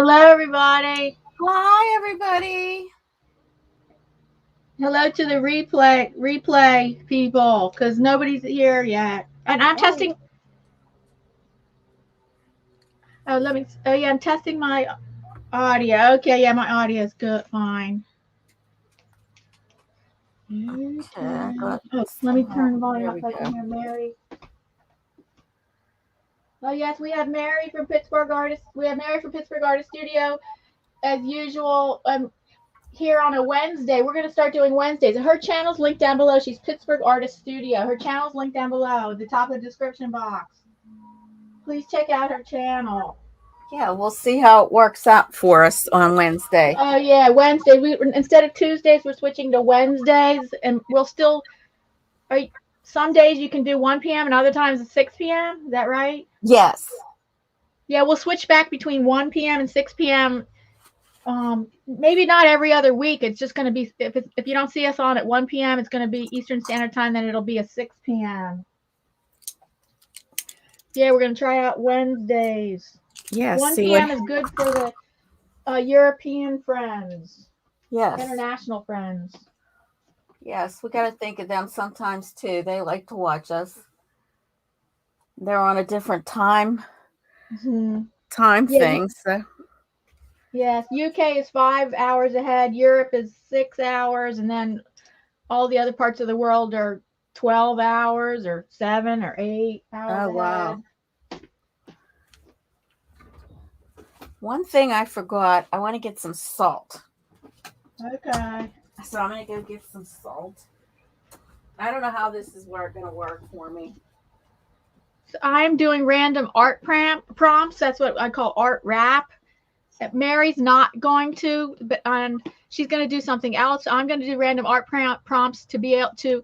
Hello, everybody. Hi, everybody. Hello to the replay people, because nobody's here yet. And I'm testing. Oh, yeah, I'm testing my audio. Okay, yeah, my audio is good, fine. Okay, Oh, let me turn the volume up so I can hear Mary. Oh yes, we have Mary from Pittsburgh Artist. We have Mary from Pittsburgh Artist Studio, as usual. Here on a Wednesday. We're going to start doing Wednesdays. Her channel's linked down below. She's Pittsburgh Artist Studio. Her channel's linked down below at the top of the description box. Please check out her channel. Yeah, we'll see how it works out for us on Wednesday. Oh yeah, Wednesday. We instead of Tuesdays, we're switching to Wednesdays, and we'll still. Some days you can do 1 p.m. and other times it's 6 p.m. Is that right? Yes. Yeah, we'll switch back between 1 p.m. and 6 p.m. Maybe not every other week. It's just going to be if you don't see us on at 1 p.m., it's going to be Eastern Standard Time. Then it'll be a 6 p.m. Yeah, we're going to try out Wednesdays. Yes. 1 p.m. is good for the European friends. Yes. International friends. Yes, we got to think of them sometimes too. They like to watch us. They're on a different time thing. So. Yes, UK is 5 hours ahead. Europe is 6 hours, and then all the other parts of the world are 12 hours or 7 or 8 hours ahead. Wow. One thing I forgot, I want to get some salt. Okay. So I'm going to go get some salt. I don't know how this is going to work for me. So I'm doing random art prompts. That's what I call R.A.P. Mary's not going to, but she's going to do something else. I'm going to do random art prompts to be able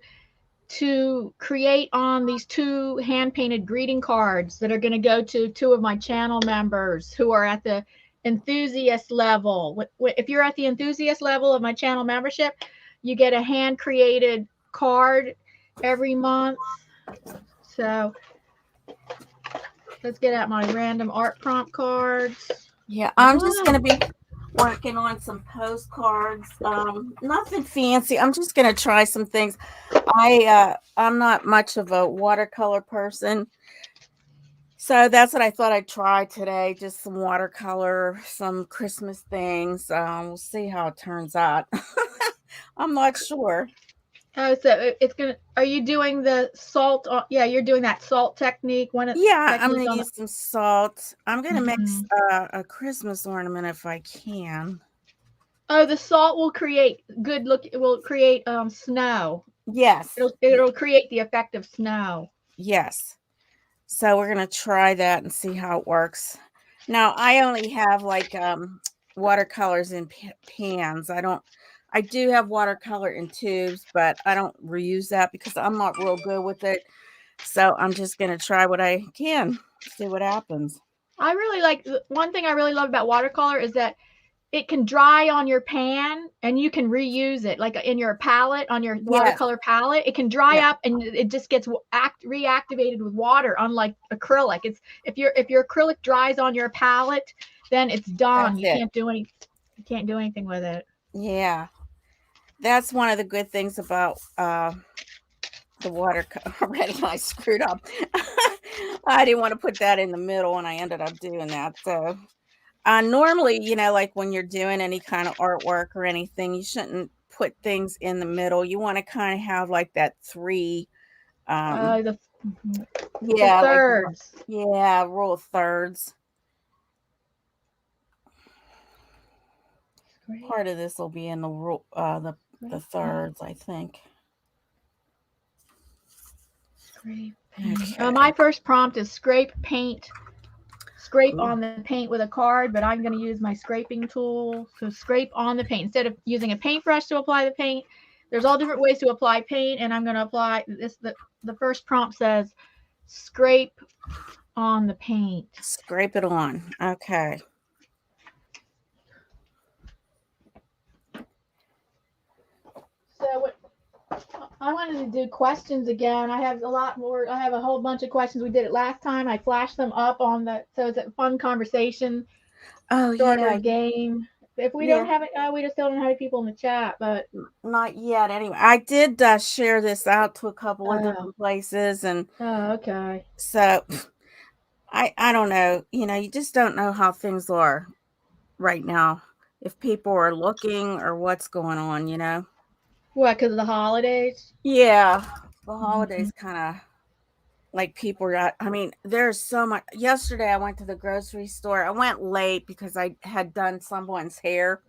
to create on these 2 hand-painted greeting cards that are going to go to 2 of my channel members who are at the enthusiast level. If you're at the enthusiast level of my channel membership, you get a hand-created card every month. So let's get out my random art prompt cards. Yeah, I'm just going to be working on some postcards. Nothing fancy. I'm just going to try some things. I'm not much of a watercolor person. So that's what I thought I'd try today. Just some watercolor, some Christmas things. We'll see how it turns out. I'm not sure. Oh, so it's gonna. Are you doing the salt? Yeah, you're doing that salt technique. Yeah, I'm gonna use some salt. I'm gonna mix a Christmas ornament if I can. Oh, the salt will create good look. It will create snow. Yes. It'll create the effect of snow. Yes. So we're gonna try that and see how it works. Now I only have like watercolors in pans. I do have watercolor in tubes, but I don't reuse that because I'm not real good with it. So I'm just going to try what I can, see what happens. I really like, one thing I really love about watercolor is that it can dry on your pan and you can reuse it. Like in your palette, on your watercolor palette, it can dry up and it just gets reactivated with water, unlike acrylic. It's if your acrylic dries on your palette, then it's done. You can't do anything with it. Yeah. That's one of the good things about the watercolor. Already I screwed up. I didn't want to put that in the middle and I ended up doing that. So normally, like when you're doing any kind of artwork or anything, you shouldn't put things in the middle. You want to kind of have like that 3 the thirds. Rule of thirds. Great. Part of this will be in the rule the thirds, I think. Scrape paint. Okay. My first prompt is scrape paint. Scrape on the paint with a card, but I'm going to use my scraping tool. So scrape on the paint. Instead of using a paintbrush to apply the paint, there's all different ways to apply paint, and I'm going to apply this. The first prompt says scrape on the paint. Scrape it on. Okay. So what I wanted to do questions again. I have a lot more. I have a whole bunch of questions. We did it last time. I flashed them up on so it's a fun conversation. Oh start yeah, a game. If we don't yeah. have it, we just don't have any people in the chat. But Not yet. Anyway, I did share this out to a couple of oh, different places, and okay. so I don't know. You just don't know how things are right now. If people are looking or what's going on. What? Because of the holidays? Yeah, the Mhm. holidays kind of like people are. I mean, there's so much. Yesterday, I went to the grocery store. I went late because I had done someone's hair.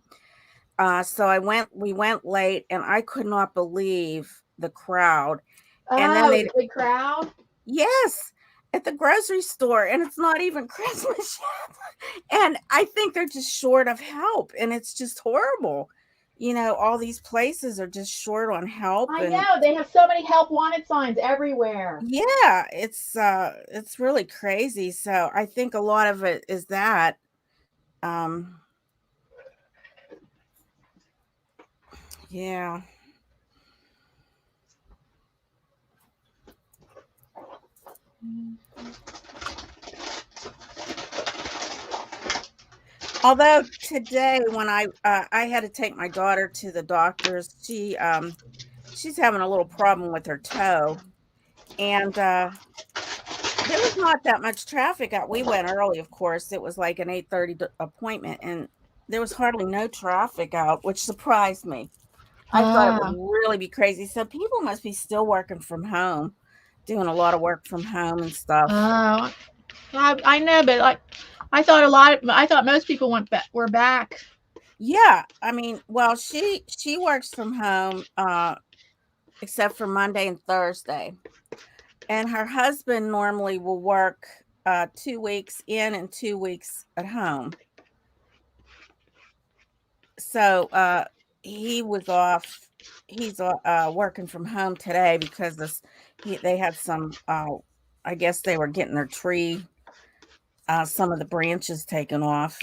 So we went late, and I could not believe the crowd. And then Oh, it was they, a big crowd. yes, at the grocery store, and it's not even Christmas yet. And I think they're just short of help, and it's just horrible. All these places are just short on help, I and know they have so many help wanted signs everywhere. yeah, it's really crazy. So I think a lot of it is that. Um, yeah. Although today, when I had to take my daughter to the doctor's, she's having a little problem with her toe, and there was not that much traffic out. We went early, of course. It was like an 8:30 appointment, and there was hardly no traffic out, which surprised me. I thought it would Ah, really be crazy. So people must be still working from home, doing a lot of work from home and stuff. oh, I know, but like, I thought most people were back. Yeah, I mean, well, she works from home except for Monday and Thursday. And her husband normally will work 2 weeks in and 2 weeks at home. So he was off. He's working from home today because they had some. I guess they were getting their tree. Some of the branches taken off.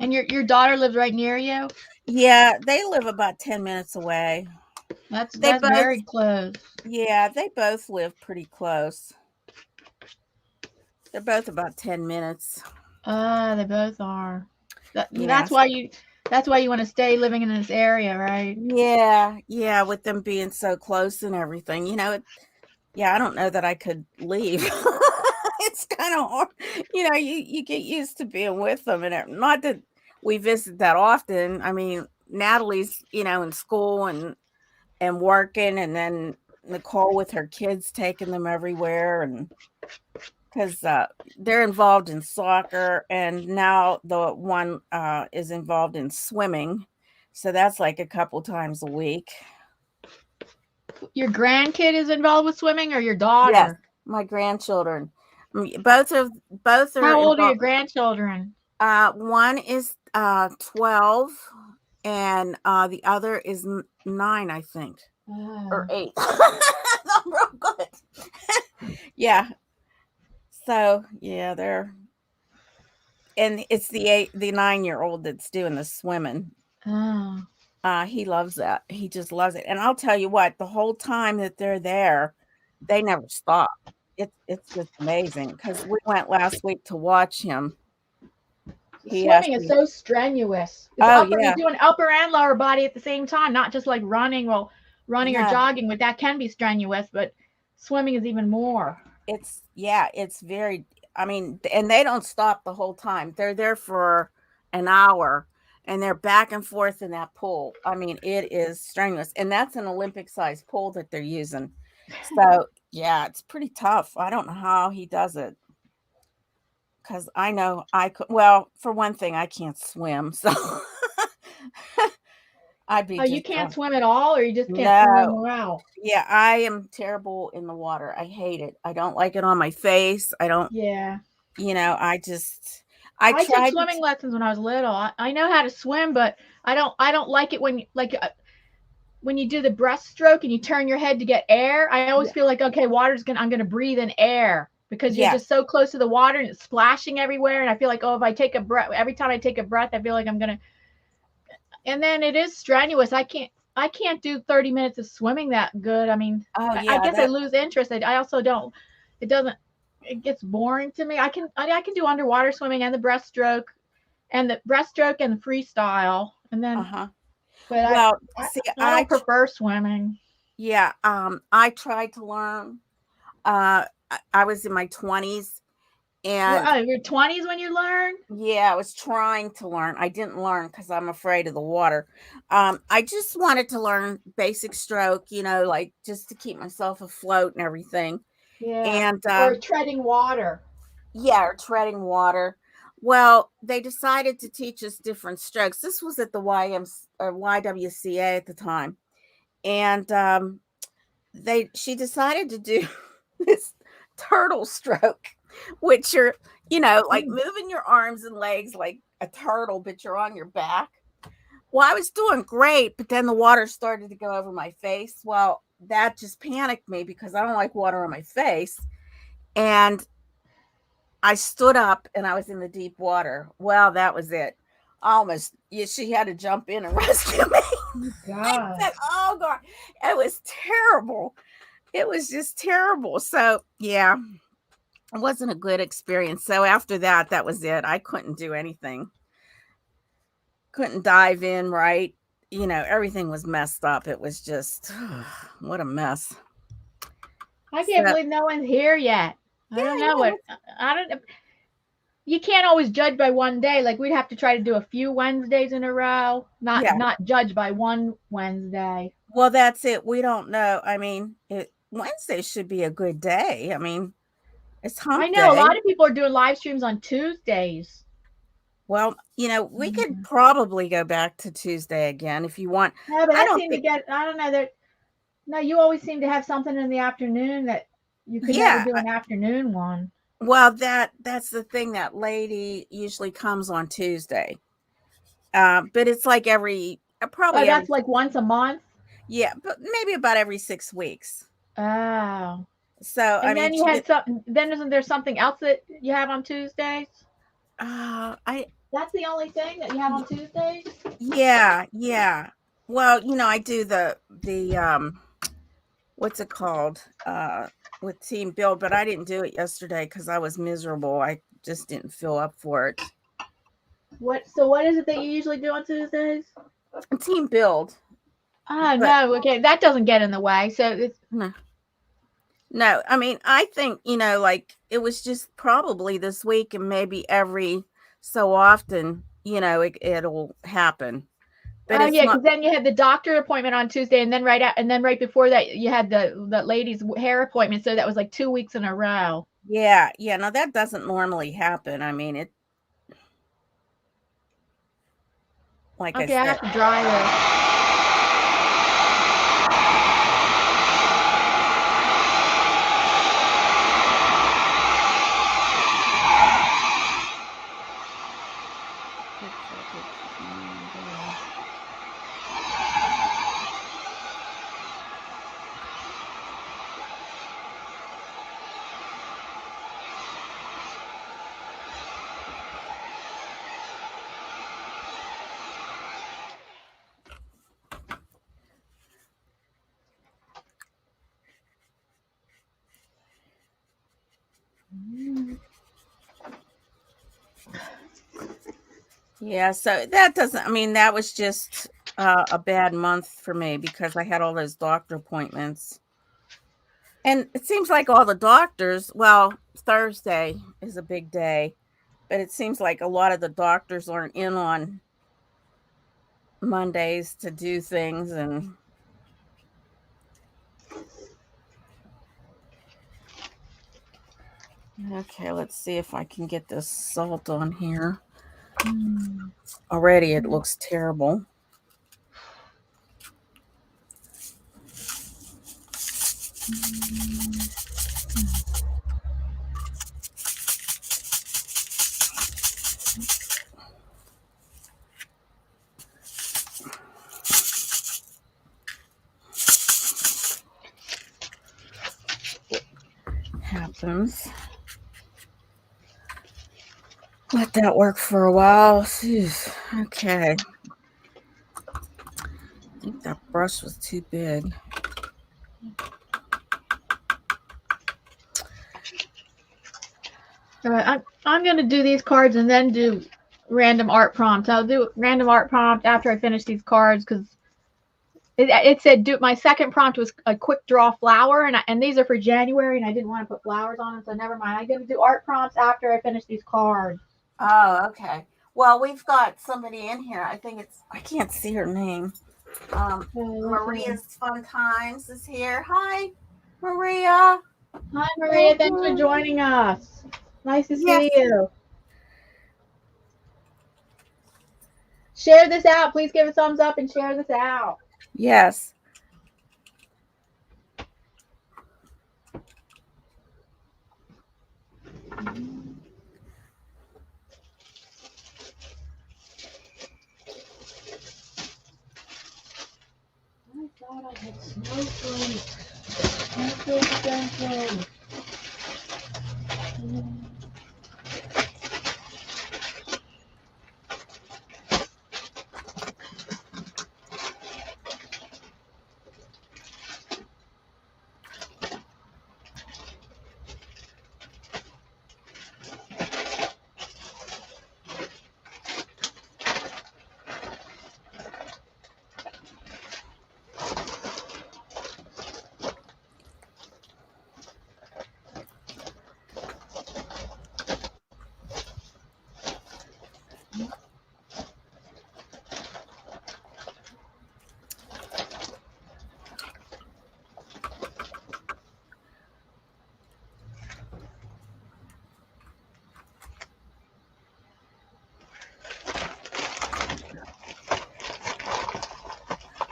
And your daughter lives right near you. Yeah, they live about 10 minutes away. That's They that's both. very close. Yeah, they both live pretty close. They're both about 10 minutes. They both are. That's Yes. why you want to stay living in this area, right? Yeah, yeah, with them being so close and everything. Yeah, I don't know that I could leave. It's kind of hard. You get used to being with them, and not that we visit that often. I mean, Natalie's, in school and working, and then Nicole with her kids taking them everywhere, and because they're involved in soccer, and now the one is involved in swimming, so that's like a couple times a week. Your grandkid is involved with swimming, or your Yes, daughter? my grandchildren. Both are How old are your involved. grandchildren? One is 12, and the other is 9, I think, or Oh. 8. I'm real good. Yeah. So yeah, and it's the 9-year-old that's doing the swimming. Oh. He loves that. He just loves it. And I'll tell you what, the whole time that they're there, they never stop. It's just amazing because we went last week to watch him. He asked Swimming is me, so strenuous. It's "Oh upper. You're yeah, doing upper and lower body at the same time, not just like running. Well, running or no, jogging, but that can be strenuous. But swimming is even more. it's very. I mean, and they don't stop the whole time. They're there for an hour, and they're back and forth in that pool. I mean, it is strenuous, and that's an Olympic-sized pool that they're using. So yeah, it's pretty tough. I don't know how he does it. Because I know I could. Well, for one thing, I can't swim, so I'd be Oh, you just can't swim at all, or you just can't swim no no. morale. Yeah, I am terrible in the water. I hate it. I don't like it on my face. I don't. Yeah. I just. I I took tried to. swimming lessons when I was little. I know how to swim, but I don't like it when you do the breaststroke and you turn your head to get air. I always Yeah. feel like, okay, I'm gonna breathe in air because you're Yeah. just so close to the water and it's splashing everywhere. And I feel like, oh, if I take a breath, every time I take a breath, I feel like I'm gonna. And then it is strenuous. I can't do 30 minutes of swimming that good. I mean, Oh I yeah. guess I lose interest. I also don't. It doesn't. It gets boring to me. I can do underwater swimming and the breaststroke. and the breaststroke and the freestyle. And then, Uh-huh. but Well, I, see, I don't prefer swimming. yeah, I tried to learn. I was in my 20s, and Well, your 20s when you learn? yeah, I was trying to learn. I didn't learn because I'm afraid of the water. I just wanted to learn basic stroke, like just to keep myself afloat and everything. Yeah. And Or treading water. yeah, or treading water. Well, they decided to teach us different strokes. This was at the YWCA at the time, and she decided to do this turtle stroke, which are, like moving your arms and legs like a turtle, but you're on your back. Well, I was doing great, but then the water started to go over my face. Well, that just panicked me because I don't like water on my face. And I stood up and I was in the deep water. Well, that was it. Almost, she had to jump in and rescue me. Oh, I God. said, oh, God, it was terrible. It was just terrible. So, yeah, it wasn't a good experience. So after that, that was it. I couldn't do anything. Couldn't dive in right. Everything was messed up. It was just, what a mess. I can't believe no one's here yet. I don't know what. I don't. You can't always judge by one day. Like we'd have to try to do a few Wednesdays in a row, not judge by one Wednesday. Well, that's it. We don't know. I mean, Wednesday should be a good day. I mean, it's hump I know a day. lot of people are doing live streams on Tuesdays. Well, we could probably go back to Tuesday again if you want. No, but I seem to get. I don't know that. No, you always seem to have something in the afternoon that you could never do an afternoon one. Well, that's the thing. That lady usually comes on Tuesday, but it's like probably that's like once a month. Yeah, but maybe about every 6 weeks. Oh. So and then you had something. Then isn't there something else that you have on Tuesdays? That's the only thing that you have on Tuesdays? Yeah. Well, I do the what's it called? With Team Build, but I didn't do it yesterday because I was miserable. I just didn't feel up for it. What is it that you usually do on Tuesdays? Team Build. Oh, no, okay. That doesn't get in the way. So it's No, I mean, I think, like it was just probably this week and maybe every so often, it'll happen. But because then you had the doctor appointment on Tuesday, and then right before that you had the lady's hair appointment. So that was like 2 weeks in a row. Yeah. No, that doesn't normally happen. I mean, it. Like I said, I have to dry this. Yeah, so that doesn't, I mean, that was just a bad month for me because I had all those doctor appointments. And it seems like all the doctors, well, Thursday is a big day, but it seems like a lot of the doctors aren't in on Mondays to do things. And okay, let's see if I can get this salt on here. Already it looks terrible. Happens. Let that work for a while. Jeez. Okay. I think that brush was too big. All right, I'm going to do these cards and then do random art prompt. I'll do random art prompt after I finish these cards because it said my second prompt was a quick draw flower, and these are for January, and I didn't want to put flowers on them, so never mind. I'm gonna do art prompts after I finish these cards. Oh, okay. Well, we've got somebody in here. I think I can't see her name. Maria's Fun Times is here. Hi, Maria. Hi, Maria. Thanks for joining us. Nice to see you. Share this out. Please give a thumbs up and share this out. Yes. I thought I had snowflakes. Snowflakes.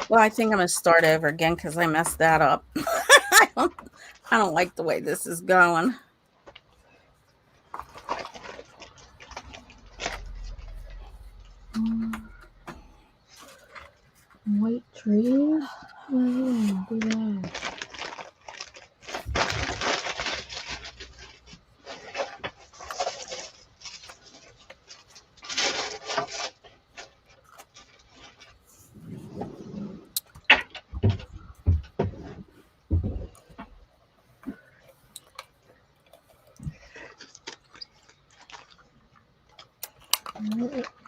Well, I think I'm going to start over again because I messed that up. I don't like the way this is going. White trees? Oh, do that.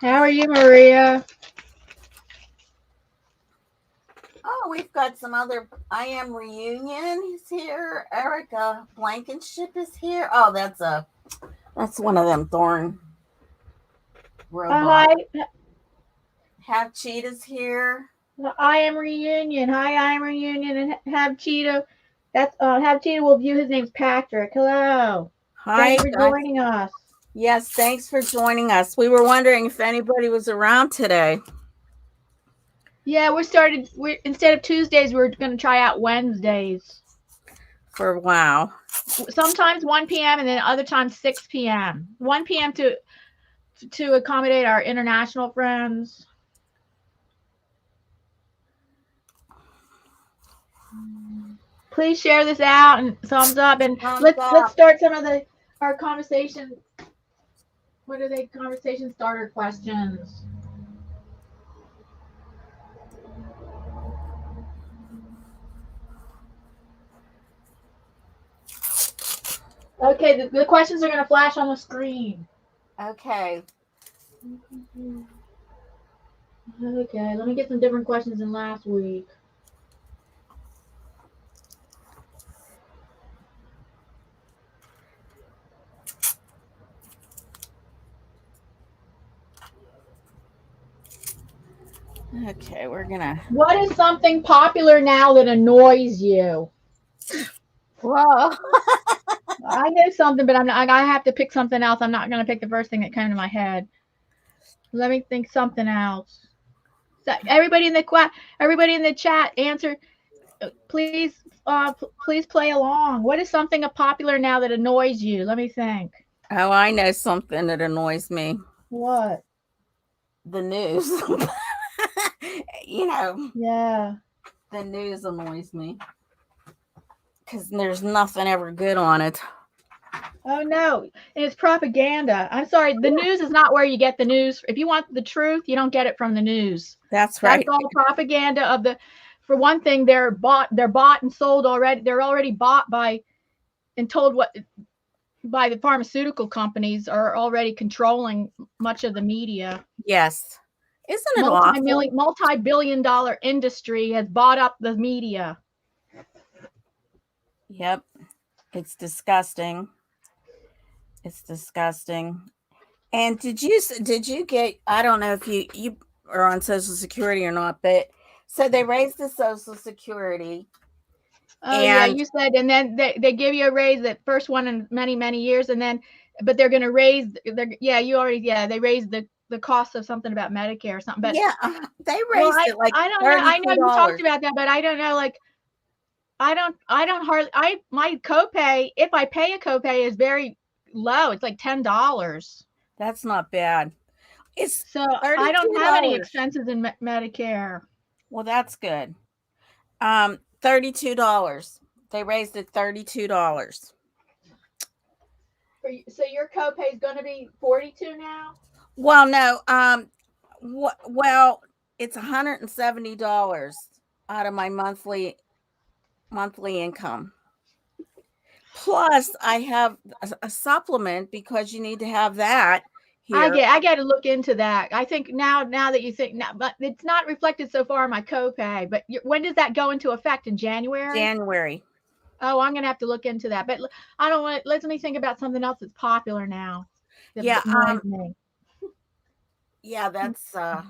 How are you, Maria? Oh, we've got some other. I Am Reunion is here. Erica Blankenship is here. Oh, that's one of them thorn robots. Hi. Have Cheetah's here. I Am Reunion. Hi, I Am Reunion, and Have Cheetah. That's Have Cheetah will view. His name's Patrick. Hello. Hi. Thanks for joining us. Yes, thanks for joining us. We were wondering if anybody was around today. Yeah, instead of Tuesdays, we're going to try out Wednesdays. For a while. Sometimes 1 p.m. and then other times 6 p.m. 1 p.m. to accommodate our international friends. Please share this out and thumbs up, and let's start some of our conversation. What are they? Conversation starter questions. Okay, the questions are going to flash on the screen. Okay. Okay, let me get some different questions than last week. Okay, we're gonna. What is something popular now that annoys you? Whoa. I know something, but I have to pick something else. I'm not going to pick the first thing that came to my head. Let me think something else. So everybody in the chat, answer. Please play along. What is something popular now that annoys you? Let me think. Oh, I know something that annoys me. What? The news. You know. Yeah. The news annoys me. Because there's nothing ever good on it. Oh, no. It's propaganda. I'm sorry. The news is not where you get the news. If you want the truth, you don't get it from the news. That's right. That's all propaganda for one thing, they're bought and sold already. They're already bought by and told what by the pharmaceutical companies are already controlling much of the media. Yes. Isn't it awful? Multi-billion-dollar industry has bought up the media. Yep. It's disgusting. It's disgusting. And did you get, I don't know if you are on Social Security or not, but so they raised the Social Security. Oh yeah, you said, and then they give you a raise, that first one in many, many years, and then, but they're going to raise, they raised the cost of something about Medicare or something. But yeah, they raised it like I don't know. I know you talked $32. about that, but I don't know. Like, I don't hardly. My copay, if I pay a copay, is very low. It's like $10. That's not bad. It's so $32. I don't have any expenses in Medicare. Well, that's good. $32. They raised it $32. So your copay is going to be $42 now? Well, no. Well, it's $170 out of my monthly income. Plus, I have a supplement because you need to have that here. I got to look into that. I think now that you think now, but it's not reflected so far on my copay. But when does that go into effect? In January? January. Oh, I'm gonna have to look into that. But I don't want. Let me think about something else that's popular now. Yeah. Me. Yeah, that's. Oh,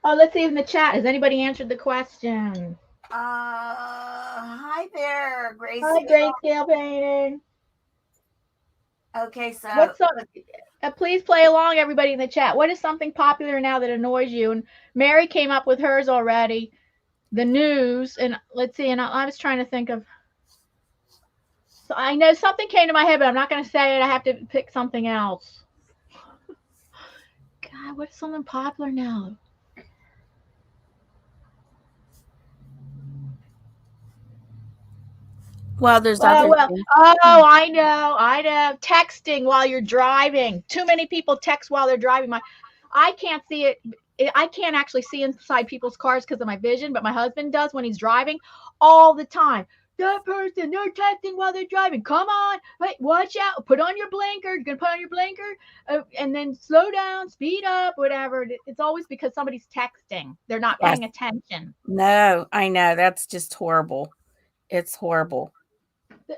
let's see in the chat. Has anybody answered the question? Hi there, Grace. Hi, Grayscale Painting. Okay, so what's up? Please play along, everybody in the chat. What is something popular now that annoys you? And Mary came up with hers already. The news, and let's see. And I was trying to think of. So I know something came to my head, but I'm not going to say it. I have to pick something else. God, what's something popular now? Well, there's other things. Oh, I know. Texting while you're driving. Too many people text while they're driving. I can't see it. I can't actually see inside people's cars because of my vision, but my husband does when he's driving all the time. That person, they're texting while they're driving. Come on, wait, watch out. Put on your blinker. You're gonna put on your blinker, and then slow down, speed up, whatever. It's always because somebody's texting. They're not paying attention. No, I know. That's just horrible. It's horrible.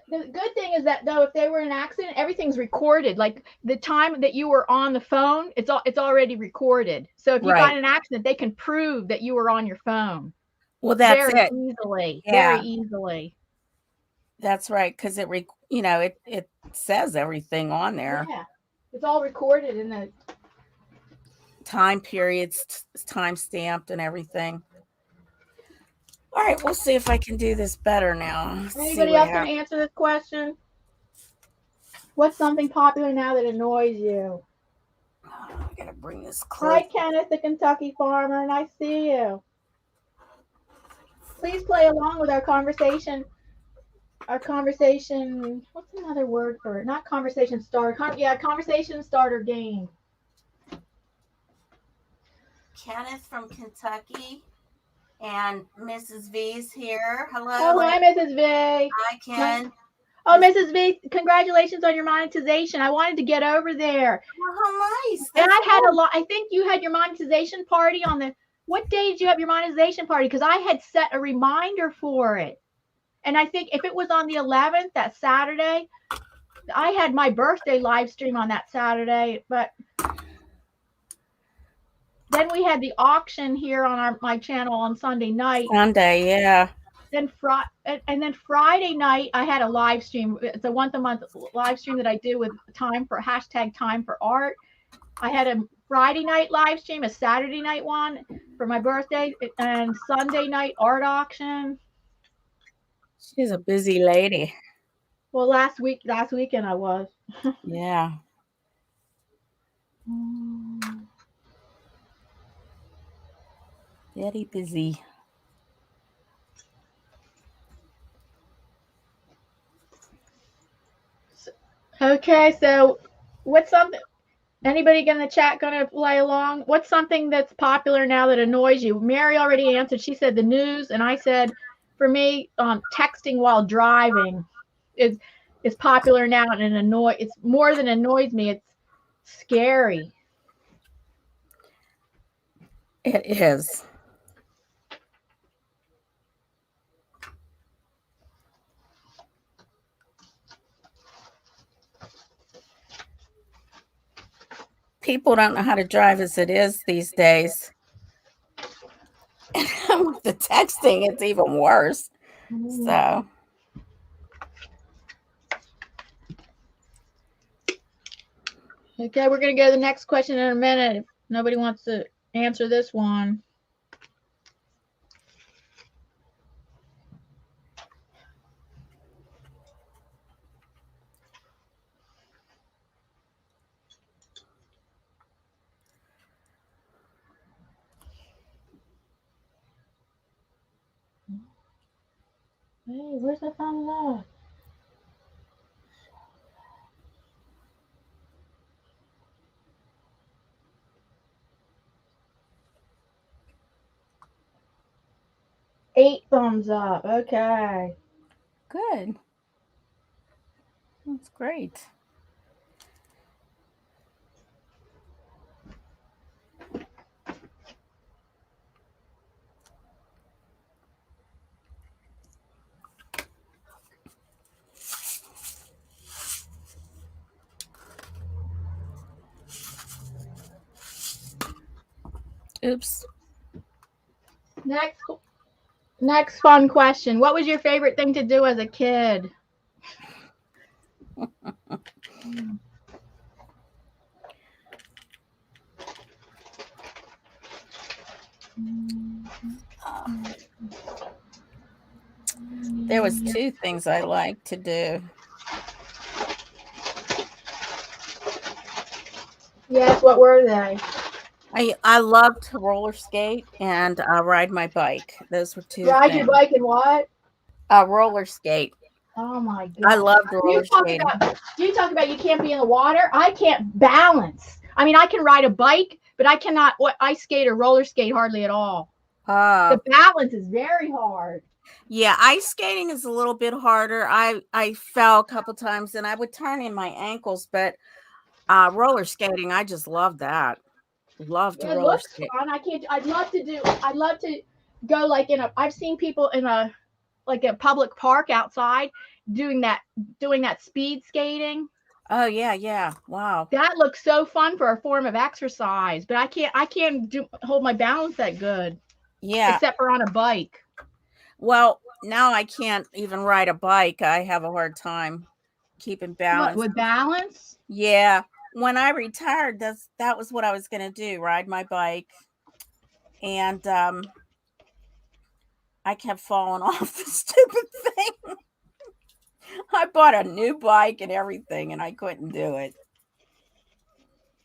The good thing is that, though, if they were in an accident, everything's recorded. Like the time that you were on the phone, it's already recorded. So if you got in an accident, they can prove that you were on your phone. Well, that's very easily. Yeah. Very easily. That's right, because it says everything on there. Yeah, it's all recorded in the time periods, time stamped, and everything. All right, we'll see if I can do this better now. Anybody else can answer this question? What's something popular now that annoys you? I gotta bring this close. Hi, Kenneth, the Kentucky farmer, and I see you. Please play along with our conversation. What's another word for it? Not conversation starter. Conversation starter game. Kenneth from Kentucky. And Mrs. V's here. Hello. Oh, hi, Mrs. V. Hi, Ken. Oh, Mrs. V, congratulations on your monetization. I wanted to get over there. Oh, how nice. And I had a lot. I think you had your monetization party on the. What day did you have your monetization party? Because I had set a reminder for it. And I think if it was on the 11th, that Saturday, I had my birthday live stream on that Saturday, but then we had the auction here on my channel on Sunday night. Sunday, yeah. Then Friday night, I had a live stream. It's a once-a-month live stream that I do with Time for #Art. I had a Friday night live stream, a Saturday night one for my birthday, and Sunday night art auction. She's a busy lady. Well, last weekend I was. Yeah. Very busy. Okay, so what's something? Anybody in the chat gonna play along? What's something that's popular now that annoys you? Mary already answered. She said the news, and I said, for me, texting while driving is is popular now, and it's more than annoys me. It's scary. It is. People don't know how to drive as it is these days. And with the texting, it's even worse. So. Okay, we're going to go to the next question in a minute. If nobody wants to answer this one. Hey, where's the thumbs up? Eight thumbs up. Okay. Good. That's great. Oops. Next fun question. What was your favorite thing to do as a kid? There was two things I liked to do. Yes, what were they? I loved to roller skate and ride my bike. Those were two Ride things. your bike and what? Roller skate. Oh my god. I loved roller skating. You talk about you can't be in the water. I can't balance. I mean, I can ride a bike, but I cannot ice skate or roller skate hardly at all. The balance is very hard. Yeah, ice skating is a little bit harder. I fell a couple times and I would turn in my ankles, but roller skating, I just love that. Love to roller skate. Fun. I'd love to go like I've seen people in a public park outside doing that speed skating. Oh yeah. Wow. That looks so fun for a form of exercise, but I can't hold my balance that good. Yeah. Except for on a bike. Well, now I can't even ride a bike. I have a hard time keeping balance. What, with balance? Yeah. When I retired, that was what I was going to do, ride my bike. And I kept falling off the stupid thing. I bought a new bike and everything, and I couldn't do it.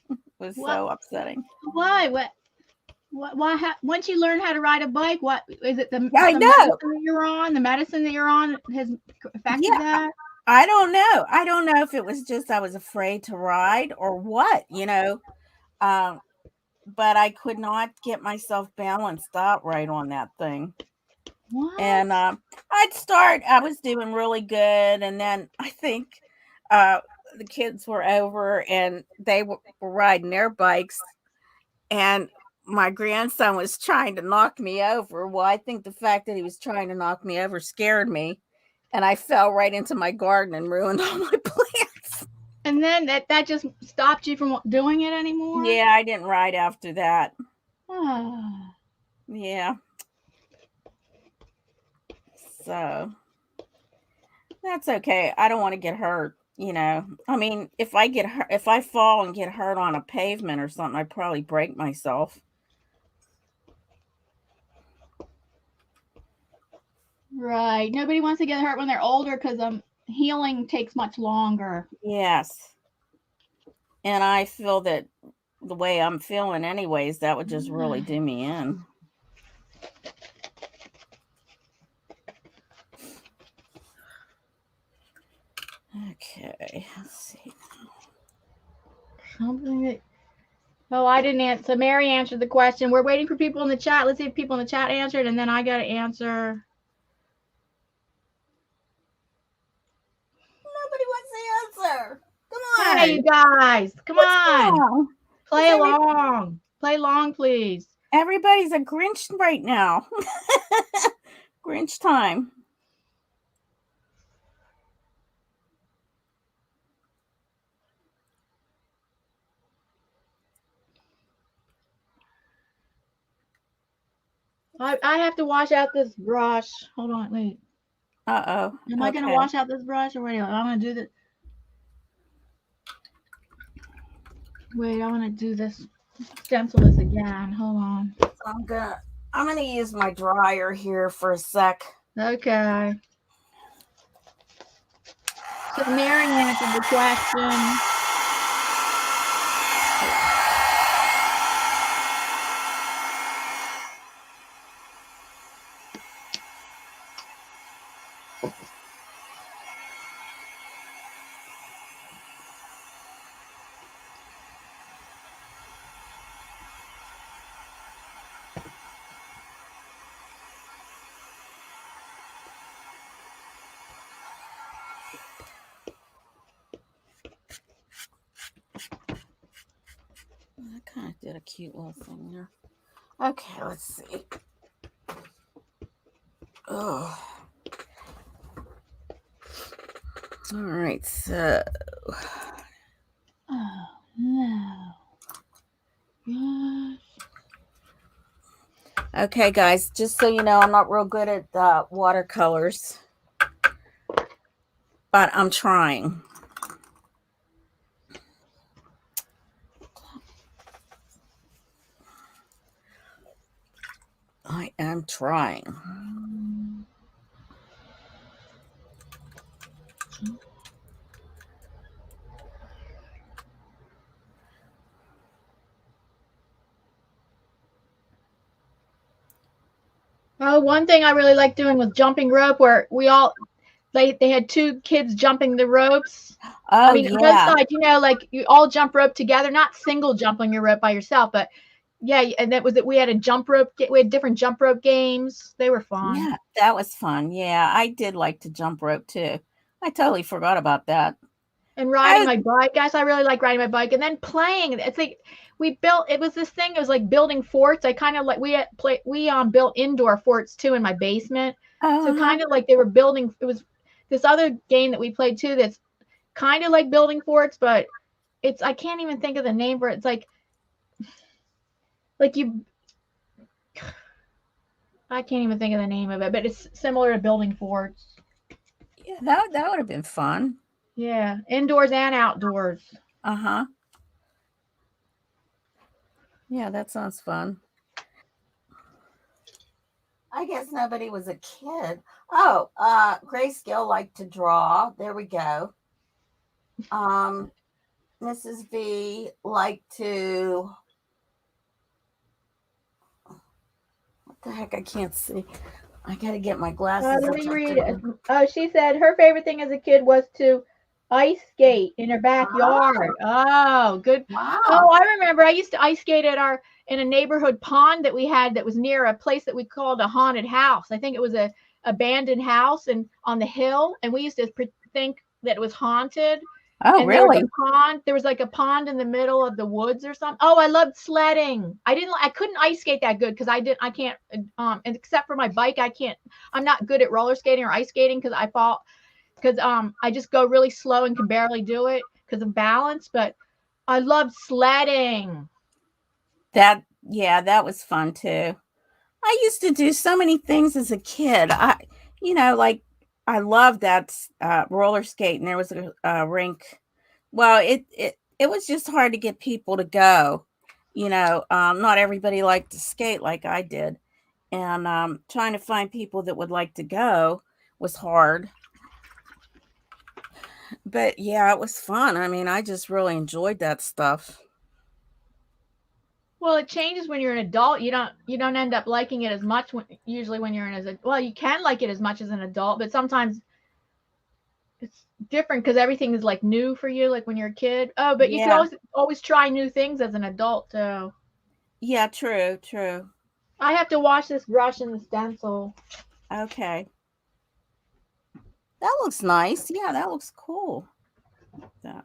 It was so upsetting. Why? Why? Once you learn how to ride a bike, what is it? I know. The medicine that you're on has affected that? I don't know. I don't know if it was just I was afraid to ride or what, but I could not get myself balanced out right on that thing. What? And I was doing really good. And then I think the kids were over and they were riding their bikes. And my grandson was trying to knock me over. Well, I think the fact that he was trying to knock me over scared me. And I fell right into my garden and ruined all my plants. And then that just stopped you from doing it anymore? Yeah, I didn't ride after that. Oh. Yeah. So that's okay. I don't want to get hurt, I mean, if I fall and get hurt on a pavement or something, I'd probably break myself. Right. Nobody wants to get hurt when they're older because healing takes much longer. Yes. And I feel that the way I'm feeling anyways, that would just really do me in. Okay, let's see. I didn't answer. Mary answered the question. We're waiting for people in the chat. Let's see if people in the chat answered, and then I got to answer. Nobody you guys. Come on. wrong? Play along. Play along, please. Everybody's a Grinch right now. Grinch time. I have to wash out this brush. Hold on, wait. Uh-oh. Am I going to wash out this brush or wait? I'm going to do this. Wait, I want to do this. Stencil this again. Hold on. I'm gonna use my dryer here for a sec. Okay. So Mary answered the question. I kind of did a cute little thing there. Okay, let's see. Oh. All right, so. Oh, no. Gosh. Okay, guys, just so you know, I'm not real good at watercolors, but I'm trying. I am trying. Oh, one thing I really liked doing was jumping rope, where they had two kids jumping the ropes. Oh, I mean, yeah. both sides, like you all jump rope together, not single jumping your rope by yourself, but yeah, and that was it. We had a jump rope. We had different jump rope games. They were fun. Yeah, that was fun. Yeah, I did like to jump rope too. I totally forgot about that. And riding my bike, guys, I really like riding my bike. And then playing. It's like it was this thing. It was like building forts. I kind of like we built indoor forts too in my basement. So kind of like they were building. It was this other game that we played too. That's kind of like building forts, but I can't even think of the name for it. It's like you. I can't even think of the name of it, but it's similar to building forts. Yeah, that would have been fun. Yeah, indoors and outdoors. Uh-huh. Yeah, that sounds fun. I guess nobody was a kid. Oh, Grayscale liked to draw. There we go. Mrs. V liked to. What the heck? I can't see. I gotta get my glasses. Let me read it. Oh, she said her favorite thing as a kid was to ice skate in her backyard. Oh, good. Wow. Oh, I remember. I used to ice skate in a neighborhood pond that we had that was near a place that we called a haunted house. I think it was a abandoned house and on the hill, and we used to think that it was haunted. Oh, and really? There was like a pond in the middle of the woods or something. Oh, I loved sledding. I couldn't ice skate that good because I can't, and except for my bike, I'm not good at roller skating or ice skating because I just go really slow and can barely do it because of balance. But I loved sledding. That was fun too. I used to do so many things as a kid. I loved that roller skate, and there was a rink. Well, it was just hard to get people to go. Not everybody liked to skate like I did, and trying to find people that would like to go was hard. But yeah, it was fun. I mean, I just really enjoyed that stuff. Well, it changes when you're an adult. You don't end up liking it as much usually when you're you can like it as much as an adult, but sometimes it's different because everything is like new for you, like when you're a kid. Oh, but you can always try new things as an adult too. Yeah, true. I have to wash this brush and the stencil. Okay. That looks nice. Yeah, that looks cool. That.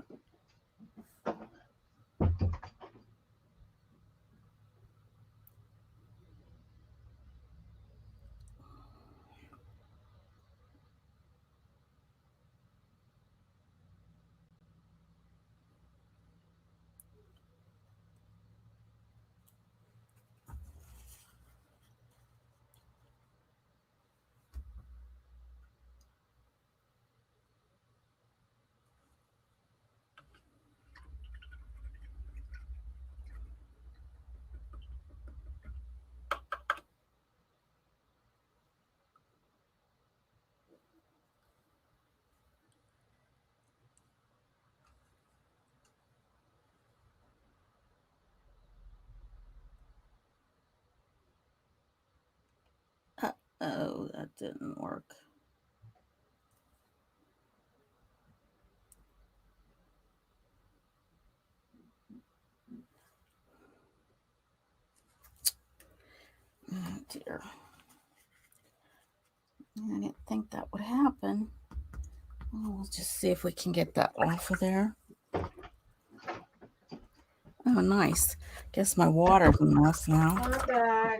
Oh, that didn't work. Oh dear. I didn't think that would happen. Well, we'll just see if we can get that off of there. Oh, nice. Guess my water's a mess now. Okay.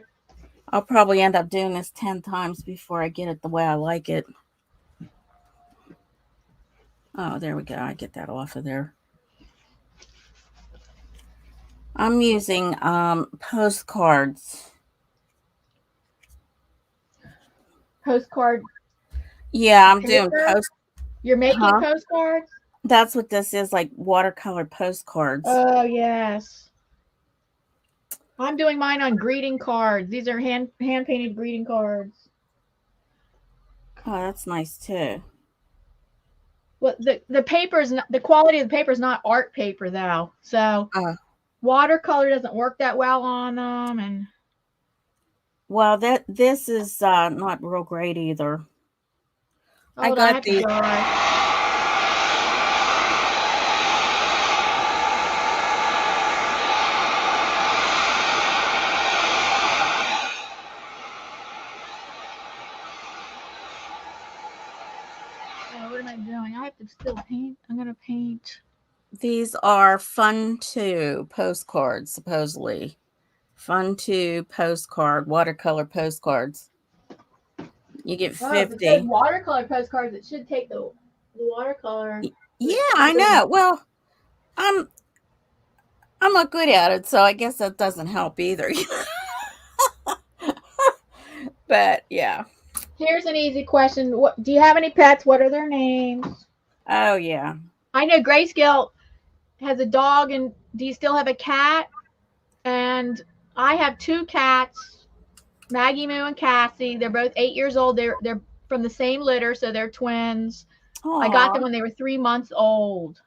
I'll probably end up doing this 10 times before I get it the way I like it. Oh, there we go. I get that off of there. I'm using postcards. Postcard. Yeah, I'm doing Paper? You're making postcards? That's what this is, like watercolor postcards. Oh, yes. I'm doing mine on greeting cards. These are hand painted greeting cards. Oh, that's nice too. Well, the paper's not, the quality of the paper is not art paper though, so watercolor doesn't work that well on them. And well, this is not real great either. I got these. What am I doing? I have to still paint. I'm gonna paint. These are Fun 2 postcards, supposedly. Fun 2 postcard, watercolor postcards. You get 50. If it says watercolor postcards, it should take the watercolor. Yeah, I know. Well, I'm not good at it, so I guess that doesn't help either. But yeah. Here's an easy question. What do you have any pets? What are their names? Oh yeah. I know Grayscale has a dog, and do you still have a cat? And I have 2 cats, Maggie Moo and Cassie. They're both 8 years old. They're from the same litter, so they're twins. Aww. I got them when they were 3 months old.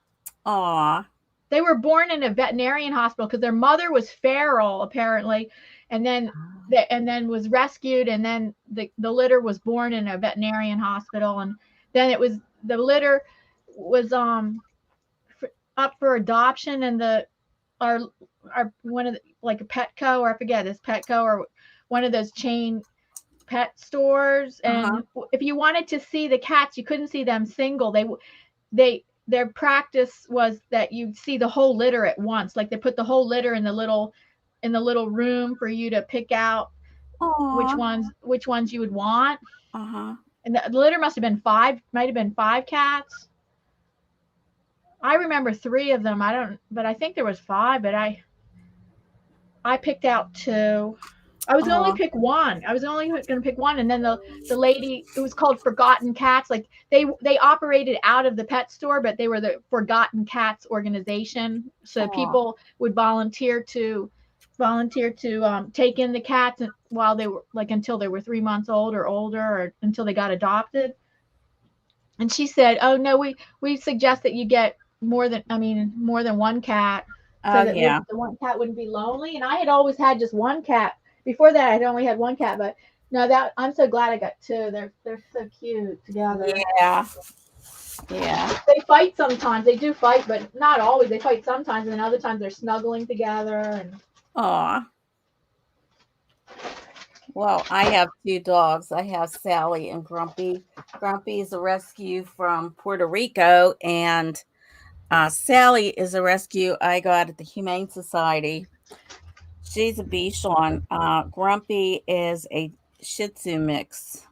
Aw. They were born in a veterinarian hospital because their mother was feral, apparently, and then was rescued, and then the litter was born in a veterinarian hospital, and then the litter was up for adoption, and our one of the, like a Petco, or I forget, this Petco or one of those chain pet stores, and if you wanted to see the cats, you couldn't see them single. Their practice was that you'd see the whole litter at once. Like they put the whole litter in the little room for you to pick out which ones you would want. And the litter might have been 5 cats. I remember 3 of them. But I think there was 5, but I picked out 2. I was going to only pick one. I was only going to pick one, and then the lady, it was called Forgotten Cats. Like they operated out of the pet store, but they were the Forgotten Cats organization. So people would volunteer to take in the cats while they were until they were 3 months old or older, or until they got adopted. And she said, "Oh no, we suggest that you get more than one cat, so that the one cat wouldn't be lonely." And I had always had just one cat. Before that, I'd only had one cat, but no, I'm so glad I got 2. They're so cute together. Yeah. They fight sometimes. They do fight, but not always. They fight sometimes, and then other times they're snuggling together. And well, I have 2 dogs. I have Sally and Grumpy. Grumpy is a rescue from Puerto Rico, and Sally is a rescue I got at the Humane Society. She's a Bichon. Grumpy is a Shih Tzu mix,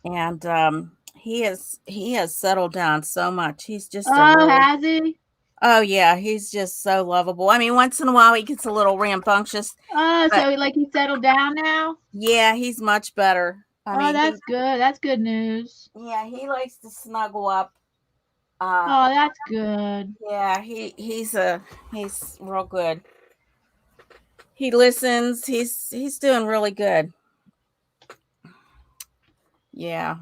and he has settled down so much. He's just has he? Oh yeah, he's just so lovable. I mean, once in a while he gets a little rambunctious. So he settled down now? Yeah, he's much better. I mean, that's good. That's good news. Yeah, he likes to snuggle up. That's good. Yeah, he's real good. He listens. He's doing really good. Yeah,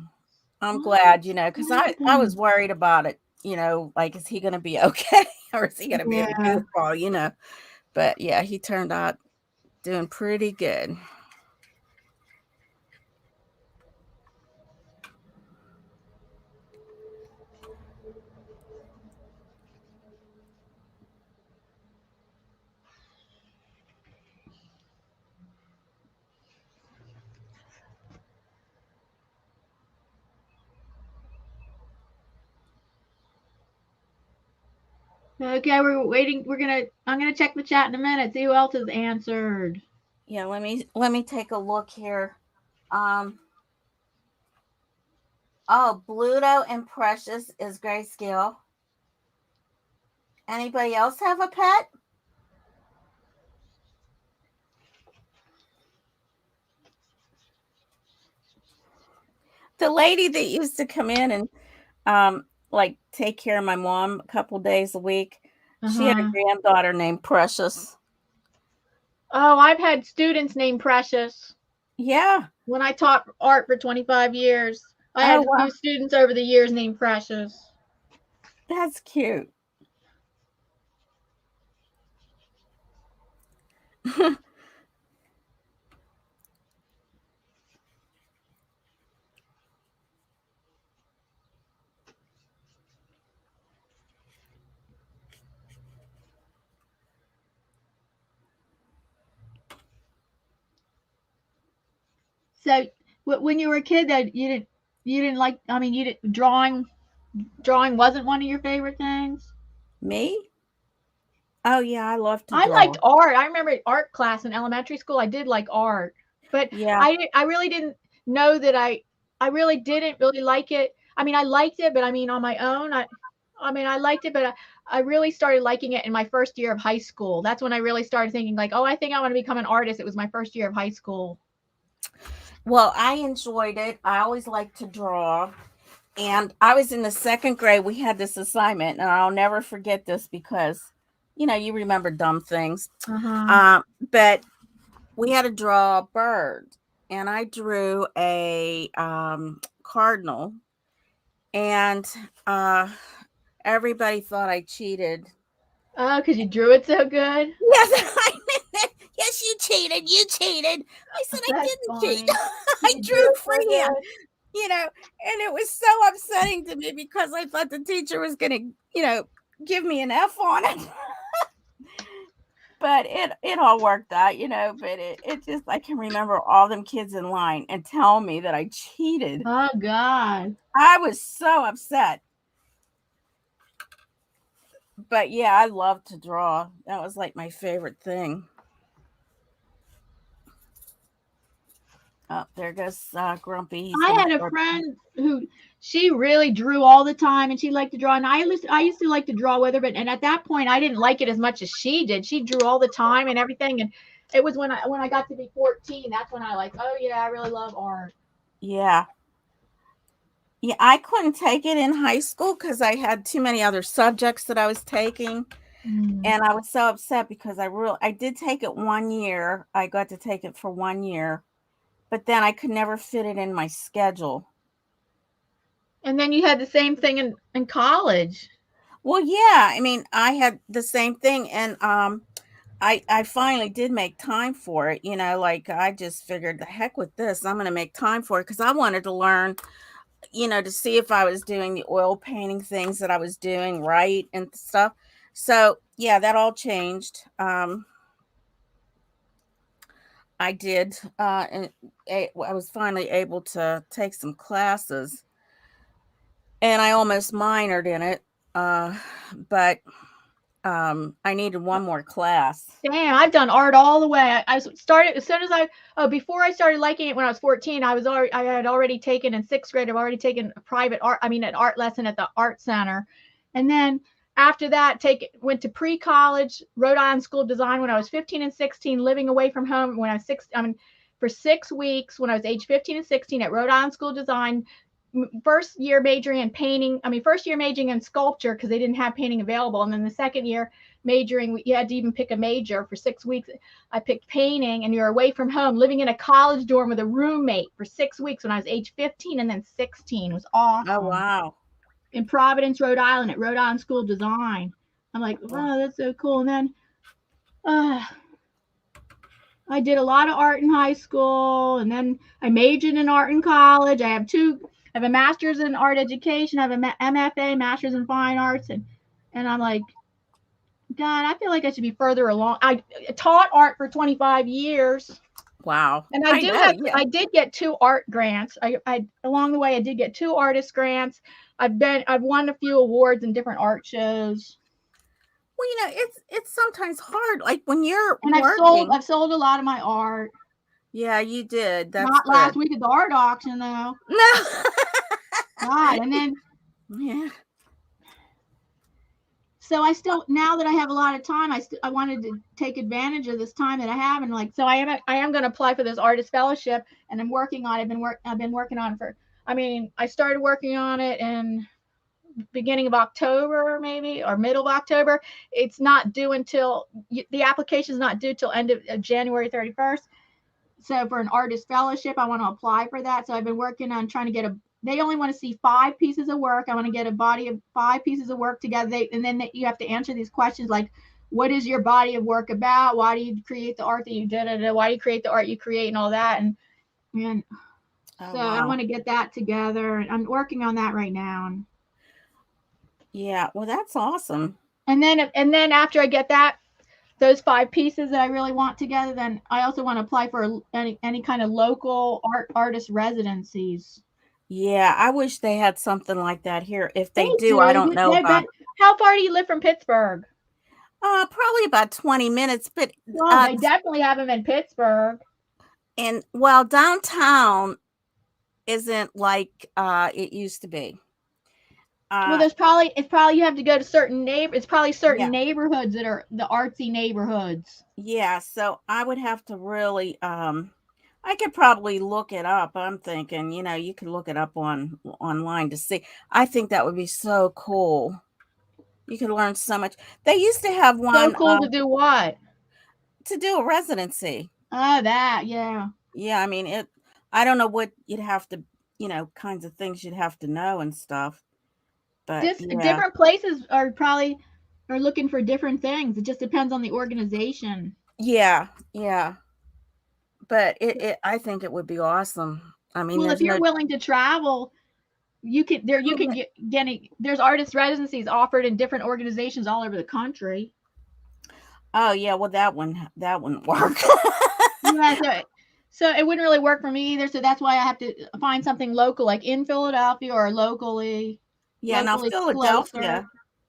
I'm glad, because I was worried about it. Like, is he going to be okay, or is he going to be a goofball? But yeah, he turned out doing pretty good. Okay, we're waiting. I'm gonna check the chat in a minute. See who else has answered. Yeah, let me take a look here. Oh, Bluto and Precious is grayscale. Anybody else have a pet? The lady that used to come in and like take care of my mom a couple days a week, she had a granddaughter named Precious. Oh, I've had students named Precious. Yeah. When I taught art for 25 years, I had a few students over the years named Precious. That's cute. So when you were a kid, that you didn't like. I mean, you didn't drawing wasn't one of your favorite things. Me? Oh yeah, I love to draw. I liked art. I remember art class in elementary school. I did like art, but yeah, I really didn't know that I really didn't really like it. I mean, I liked it, but I mean on my own, I mean I liked it, but I really started liking it in my first year of high school. That's when I really started thinking like, oh, I think I want to become an artist. It was my first year of high school. Well, I enjoyed it. I always liked to draw. And I was in the second grade. We had this assignment, and I'll never forget this because, you remember dumb things. But we had to draw a bird, and I drew a cardinal, and everybody thought I cheated. Oh, because you drew it so good? Yes, yes, you cheated. You cheated. I said I didn't cheat. I drew freehand. And it was so upsetting to me because I thought the teacher was going to, give me an F on it. But it all worked out, but it just, I can remember all them kids in line and tell me that I cheated. Oh, God. I was so upset. But yeah, I love to draw. That was like my favorite thing. Oh, there goes Grumpy. I had a friend who she really drew all the time, and she liked to draw. And I used to like to draw with her, and at that point, I didn't like it as much as she did. She drew all the time and everything, and it was when I got to be 14. That's when I like, oh yeah, I really love art. Yeah. Yeah, I couldn't take it in high school because I had too many other subjects that I was taking. And I was so upset because I did take it 1 year. I got to take it for 1 year, but then I could never fit it in my schedule. And then you had the same thing in college. Well, yeah, I mean, I had the same thing, and I finally did make time for it. Like I just figured, the heck with this, I'm going to make time for it because I wanted to learn, to see if I was doing the oil painting things that I was doing right and stuff. So yeah, that all changed. I did, and I was finally able to take some classes, and I almost minored in it, but I needed one more class. Damn, I've done art all the way. I started as soon as before I started liking it when I was 14. I had already taken in 6th grade. I've already taken a private art. I mean, an art lesson at the art center, and then after that, went to pre-college, Rhode Island School of Design when I was 15 and 16, living away from home when I was 6. I mean, for 6 weeks when I was age 15 and 16 at Rhode Island School of Design. First year majoring in painting. I mean, first year majoring in sculpture because they didn't have painting available, and then the second year majoring, you had to even pick a major. For 6 weeks, I picked painting, and you're away from home, living in a college dorm with a roommate for 6 weeks when I was age 15 and then 16. It was awesome. Oh, wow. In Providence, Rhode Island, at Rhode Island School of Design. I'm like, wow, that's so cool. And then I did a lot of art in high school, and then I majored in art in college. I have a master's in art education. I have a MFA, master's in fine arts, and I'm like, God, I feel like I should be further along. I taught art for 25 years. Wow. And I did get 2 art grants. I along the way I did get 2 artist grants. I've won a few awards in different art shows. Well, it's sometimes hard. Like when you're And working. I've sold a lot of my art. Yeah, you did. That's Not good. last week at the art auction though. No. God, and then Yeah. so I still, now that I have a lot of time, I wanted to take advantage of this time that I have, and like, so I am going to apply for this artist fellowship, and I'm working on it. I've been working on it for, I mean, I started working on it in beginning of October, maybe, or middle of October. It's not due until, the application is not due till end of January 31st. So for an artist fellowship, I want to apply for that. So I've been working on trying to get they only want to see 5 pieces of work. I want to get a body of 5 pieces of work together. And then you have to answer these questions like, what is your body of work about? Why do you create the art that you did? Why do you create the art you create and all that? And Oh, so wow. I want to get that together. I'm working on that right now. Yeah, well, that's awesome. And then after I get those 5 pieces that I really want together, then I also want to apply for any kind of local artist residencies. Yeah, I wish they had something like that here. If they do, do. I don't know about. How far do you live from Pittsburgh? Probably about 20 minutes, but Well, they definitely have them in Pittsburgh. And well, downtown isn't like it used to be. Well, it's probably you have to go to certain neighborhoods that are the artsy neighborhoods. Yeah, so I would have to really I could probably look it up. I'm thinking, you could look it up online to see. I think that would be so cool. You could learn so much. They used to have one. So cool to do what? To do a residency. Oh, that, yeah. Yeah, I mean, I don't know what you'd have to, kinds of things you'd have to know and stuff. But different places are looking for different things. It just depends on the organization. Yeah, yeah. But I think it would be awesome. I mean, well, if you're willing to travel, you can there's artist residencies offered in different organizations all over the country. Oh yeah, well that wouldn't work. Yeah, so it wouldn't really work for me either. So that's why I have to find something local, like in Philadelphia or locally. Yeah, now Philadelphia. Closer.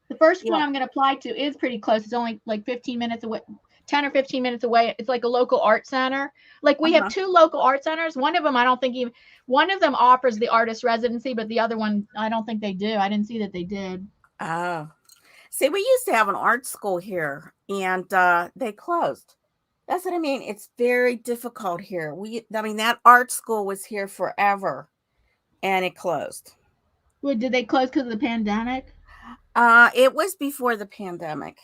The first one I'm going to apply to is pretty close. It's only like 15 minutes away, 10 or 15 minutes away. It's like a local art center. Like we have 2 local art centers. One of them, I don't think one of them offers the artist residency, but the other one, I don't think they do. I didn't see that they did. Oh, see, we used to have an art school here, and they closed. That's what I mean. It's very difficult here. That art school was here forever, and it closed. Well, did they close because of the pandemic? It was before the pandemic.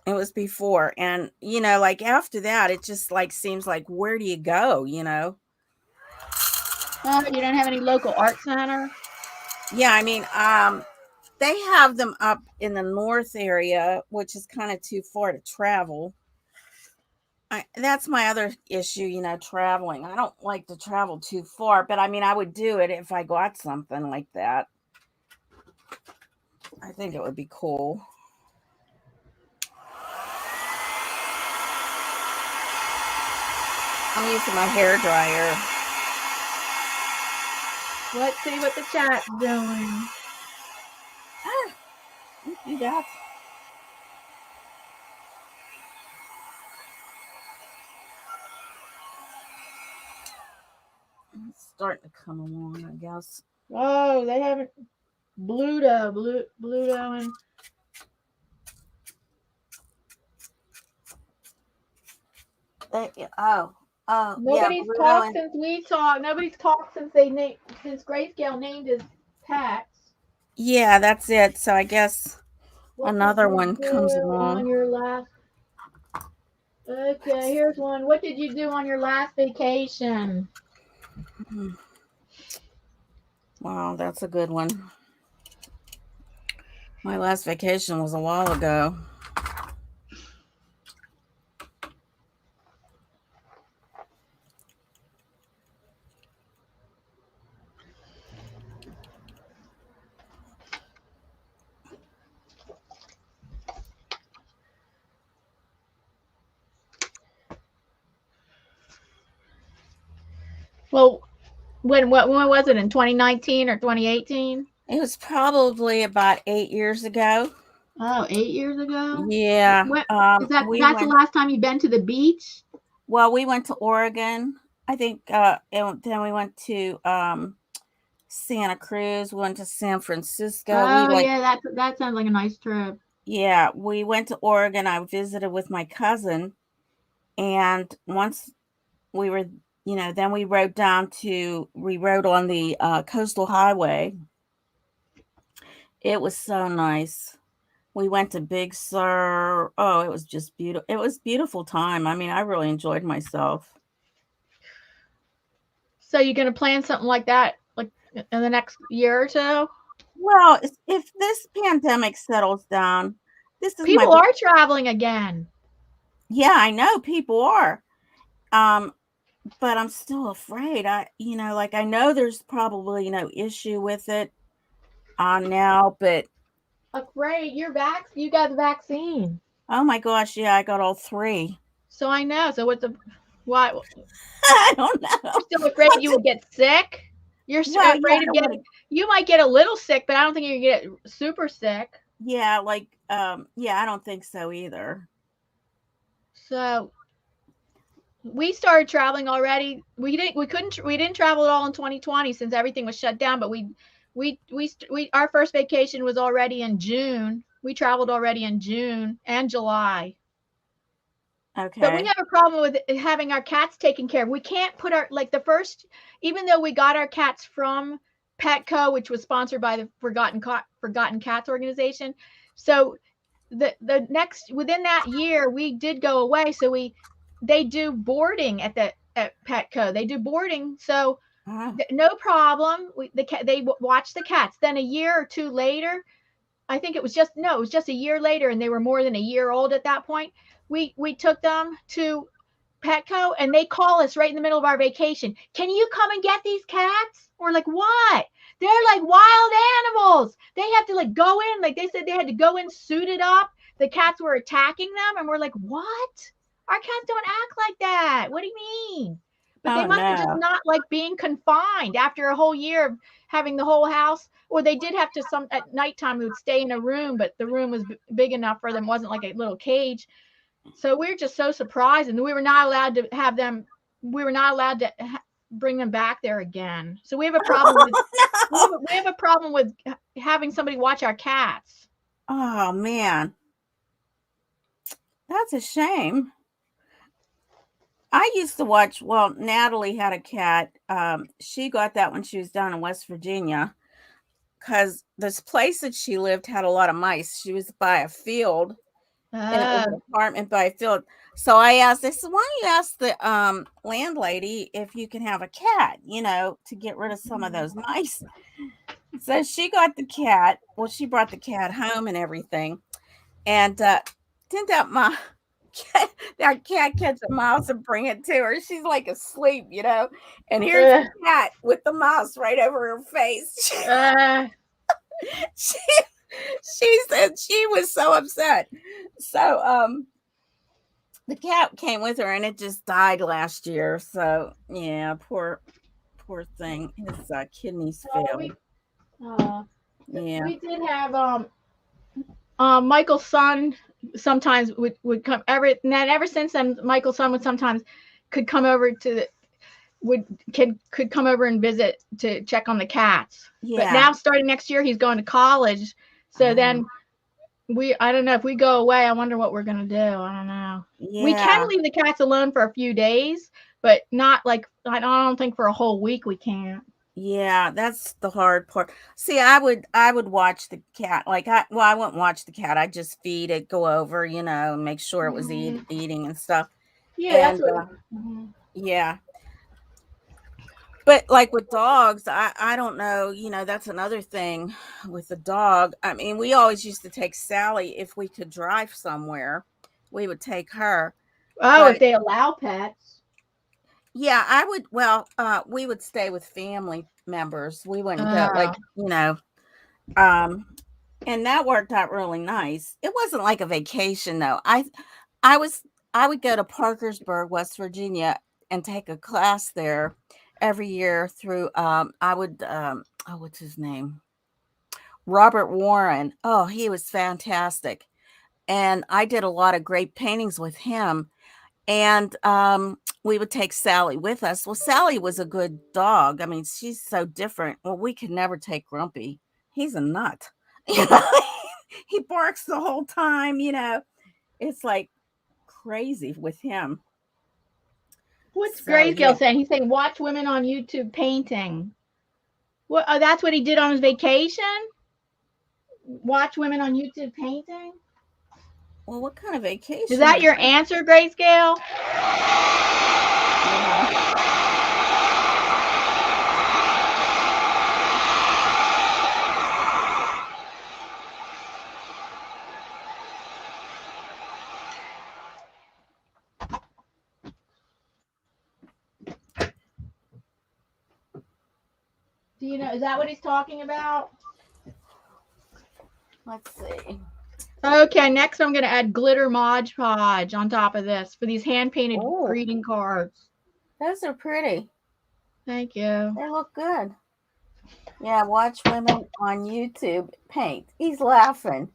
It was before, and like after that, it just like seems like, where do you go? You don't have any local art center? Yeah, I mean, they have them up in the north area, which is kind of too far to travel. That's my other issue, traveling. I don't like to travel too far, but I mean, I would do it if I got something like that. I think it would be cool. I'm using my hair dryer. Let's see what the chat's doing. You got. It's starting to come along, I guess. Oh, they haven't. Bluto and. Nobody's talked since we talked. Nobody's talked since since Grayscale named his packs. Yeah, that's it. So I guess another one comes along. On your last. Okay, here's one. What did you do on your last vacation? Wow, that's a good one. My last vacation was a while ago. Well, when was it, in 2019 or 2018? It was probably about 8 years ago. Oh, 8 years ago? Yeah. What is We that's the went, last time you've been to the beach? well, we went to Oregon, I think, and then we went to Santa Cruz, we went to San Francisco. We Oh like, yeah, that sounds like a nice trip. yeah, we went to Oregon. I visited with my cousin, and once we were, then we we rode on the coastal highway. It was so nice. We went to Big Sur. Oh, it was just beautiful. It was beautiful time. I mean, I really enjoyed myself. So you're gonna plan something like that, like in the next year or so? Well, if this pandemic settles down, this is my, People are traveling again. yeah, I know people are. Um, but I'm still afraid. Like I know there's probably no issue with it now, but Afraid you got the vaccine. oh my gosh, yeah, I got all three. So I know. So what's the why I don't know. you're still afraid you will get sick? You're Well, yeah, afraid I of don't want getting to. you might get a little sick, but I don't think you're gonna get super sick. Yeah, like yeah, I don't think so either. So we started traveling already. We didn't travel at all in 2020 since everything was shut down, but we our first vacation was already in June. We traveled already in June and July. But we Okay. have a problem with having our cats taken care of. We can't put our like the first, even though we got our cats from Petco, which was sponsored by the Forgotten Cats organization. So the next within that year we did go away. So they do boarding at Petco. They do boarding. So Uh, no problem. They watch the cats. Then a year or two later, I think it was just no, it was just a year later, and they were more than a year old at that point. We took them to Petco, and they call us right in the middle of our vacation. Can you come and get these cats? We're like, what? They're like wild animals. They have to like go in, like they said they had to go in suited up. The cats were attacking them, and we're like, what? Our cats don't act like that. What do you mean? But they oh must have just no. not like being confined after a whole year of having the whole house. Or they did have to some at nighttime we would stay in a room, but the room was big enough for them. It wasn't like a little cage. So we are just so surprised, and we were not allowed to have them. We were not allowed to bring them back there again. So we have a problem with Oh, no. we have a problem with having somebody watch our cats. Oh man, that's a shame. I used to watch. Well, Natalie had a cat. She got that when she was down in West Virginia because this place that she lived had a lot of mice. She was by a field, and it was Uh, an apartment by a field. So I said, why don't you ask the landlady if you can have a cat, to get rid of some of those mice. So she got the cat. Well, she brought the cat home and everything. And didn't cat, that cat catch a mouse and bring it to her? She's like asleep, and here's the uh, cat with the mouse right over her face. uh, she, she said she was so upset. So the cat came with her and it just died last year. So yeah, poor thing. His kidneys we failed. uh, Yeah. we did have Michael's son sometimes would come ever since then Michael's son would sometimes could come over to would could come over and visit to check on the cats. But Yeah. now starting next year he's going to college. So Oh, then I don't know if we go away, I wonder what we're gonna do. I don't know. We can yeah. leave the cats alone for a few days, but not like I don't think for a whole week we can't. Yeah, that's the hard part. See, I would watch the cat. I wouldn't watch the cat. I just feed it, go over, and make sure it was Mhm. eating and stuff. Yeah, that's And what. Mhm. yeah. But like with dogs, I don't know, that's another thing with the dog. I mean, we always used to take Sally if we could drive somewhere. We would take her. Oh, if But they allow pets. yeah, I would, well, we would stay with family members. We wouldn't go Oh, um and that worked out really nice. It wasn't like a vacation though. I was I would go to Parkersburg, West Virginia and take a class there every year through I would oh, what's his name? Robert Warren. Oh, he was fantastic. And I did a lot of great paintings with him. And we would take Sally with us. Well, Sally was a good dog. I mean, she's so different. Well, we could never take Grumpy. He's a nut. You know, he barks the whole time, you know. It's like crazy with him. What's So, Grayscale yeah. saying? He's saying watch women on YouTube painting. What? Oh, that's what he did on his vacation. Watch women on YouTube painting. Well, what kind of vacation? Is that your answer, Grayscale? Do you know? Is that what he's talking about? Let's see. Okay, next I'm going to add glitter Mod Podge on top of this for these hand-painted greeting cards. Those are pretty. Thank you. They look good. Yeah, watch women on YouTube paint. He's laughing.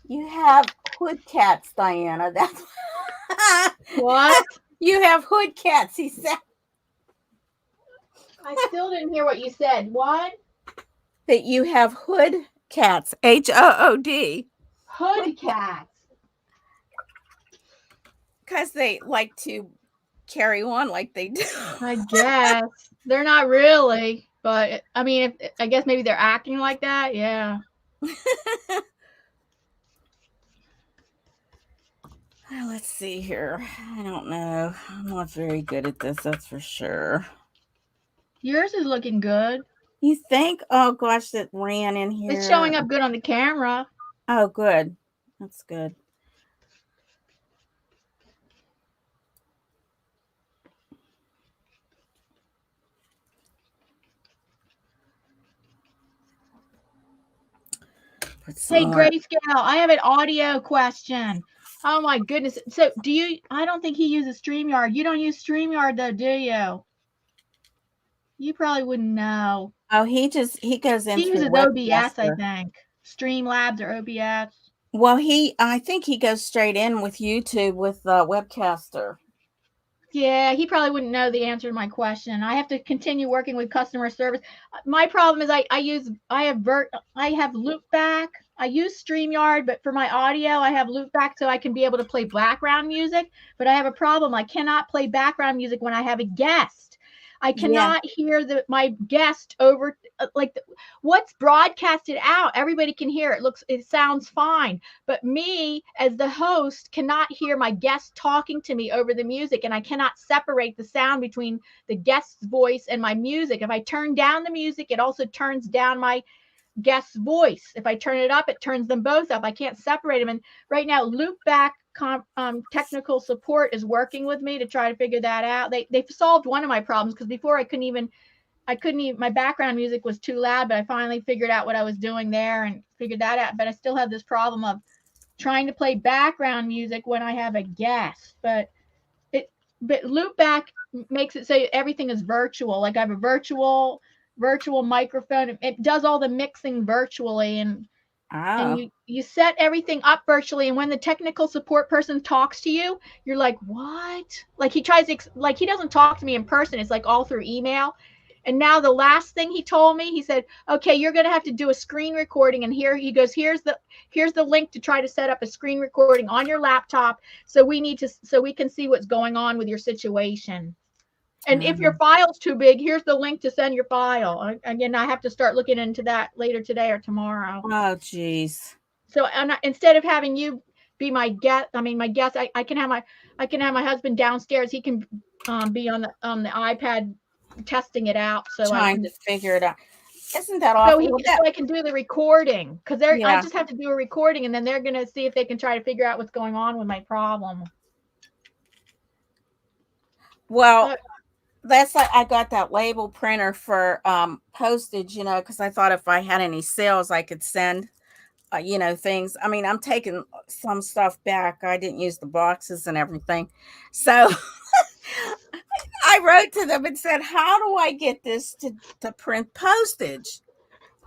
You have hood cats, Diana. That's what? You have hood cats, he said. I still didn't hear what you said. What? That you have hood cats. HOOD. Hood cats. Because they like to carry on like they do. I guess. They're not really. But, I mean, I guess maybe they're acting like that. Yeah. Let's see here. I don't know. I'm not very good at this, that's for sure. Yours is looking good. You think? Oh, gosh, that ran in here. It's showing up good on the camera. Oh, good. That's good. Hey, Grayscale, I have an audio question. Oh, my goodness. So, I don't think he uses StreamYard. You don't use StreamYard, though, do you? You probably wouldn't know. Oh, he goes in. He uses OBS, I think. Streamlabs or OBS. Well, I think he goes straight in with YouTube with Webcaster. Yeah, he probably wouldn't know the answer to my question. I have to continue working with customer service. My problem is I have loopback. I use StreamYard, but for my audio, I have loopback so I can be able to play background music. But I have a problem. I cannot play background music when I have a guest. I cannot hear my guest over what's broadcasted out. Everybody can hear it. It sounds fine. But me as the host cannot hear my guest talking to me over the music, and I cannot separate the sound between the guest's voice and my music. If I turn down the music, it also turns down my guest's voice. If I turn it up, it turns them both up. I can't separate them. And right now, Loopback technical support is working with me to try to figure that out. They've solved one of my problems, because before I couldn't even, my background music was too loud, but I finally figured out what I was doing there and figured that out. But I still have this problem of trying to play background music when I have a guest. But Loopback makes it so everything is virtual. Like I have a virtual microphone. It does all the mixing virtually, and you set everything up virtually, and when the technical support person talks to you, you're like, what? Like he doesn't talk to me in person. It's like all through email. And now the last thing he told me, he said, okay, you're going to have to do a screen recording. And here he goes, here's the link to try to set up a screen recording on your laptop. So we can see what's going on with your situation. And if your file's too big, here's the link to send your file. Again, I have to start looking into that later today or tomorrow. Oh, geez. So instead of having you be my guest, I can have my husband downstairs. He can be on the iPad testing it out. So trying to figure it out. Isn't that awful? So I can do the recording, because I just have to do a recording, and then they're going to see if they can try to figure out what's going on with my problem. Well, that's like I got that label printer for postage, because I thought if I had any sales, I could send, things. I mean, I'm taking some stuff back. I didn't use the boxes and everything. So I wrote to them and said, how do I get this to print postage?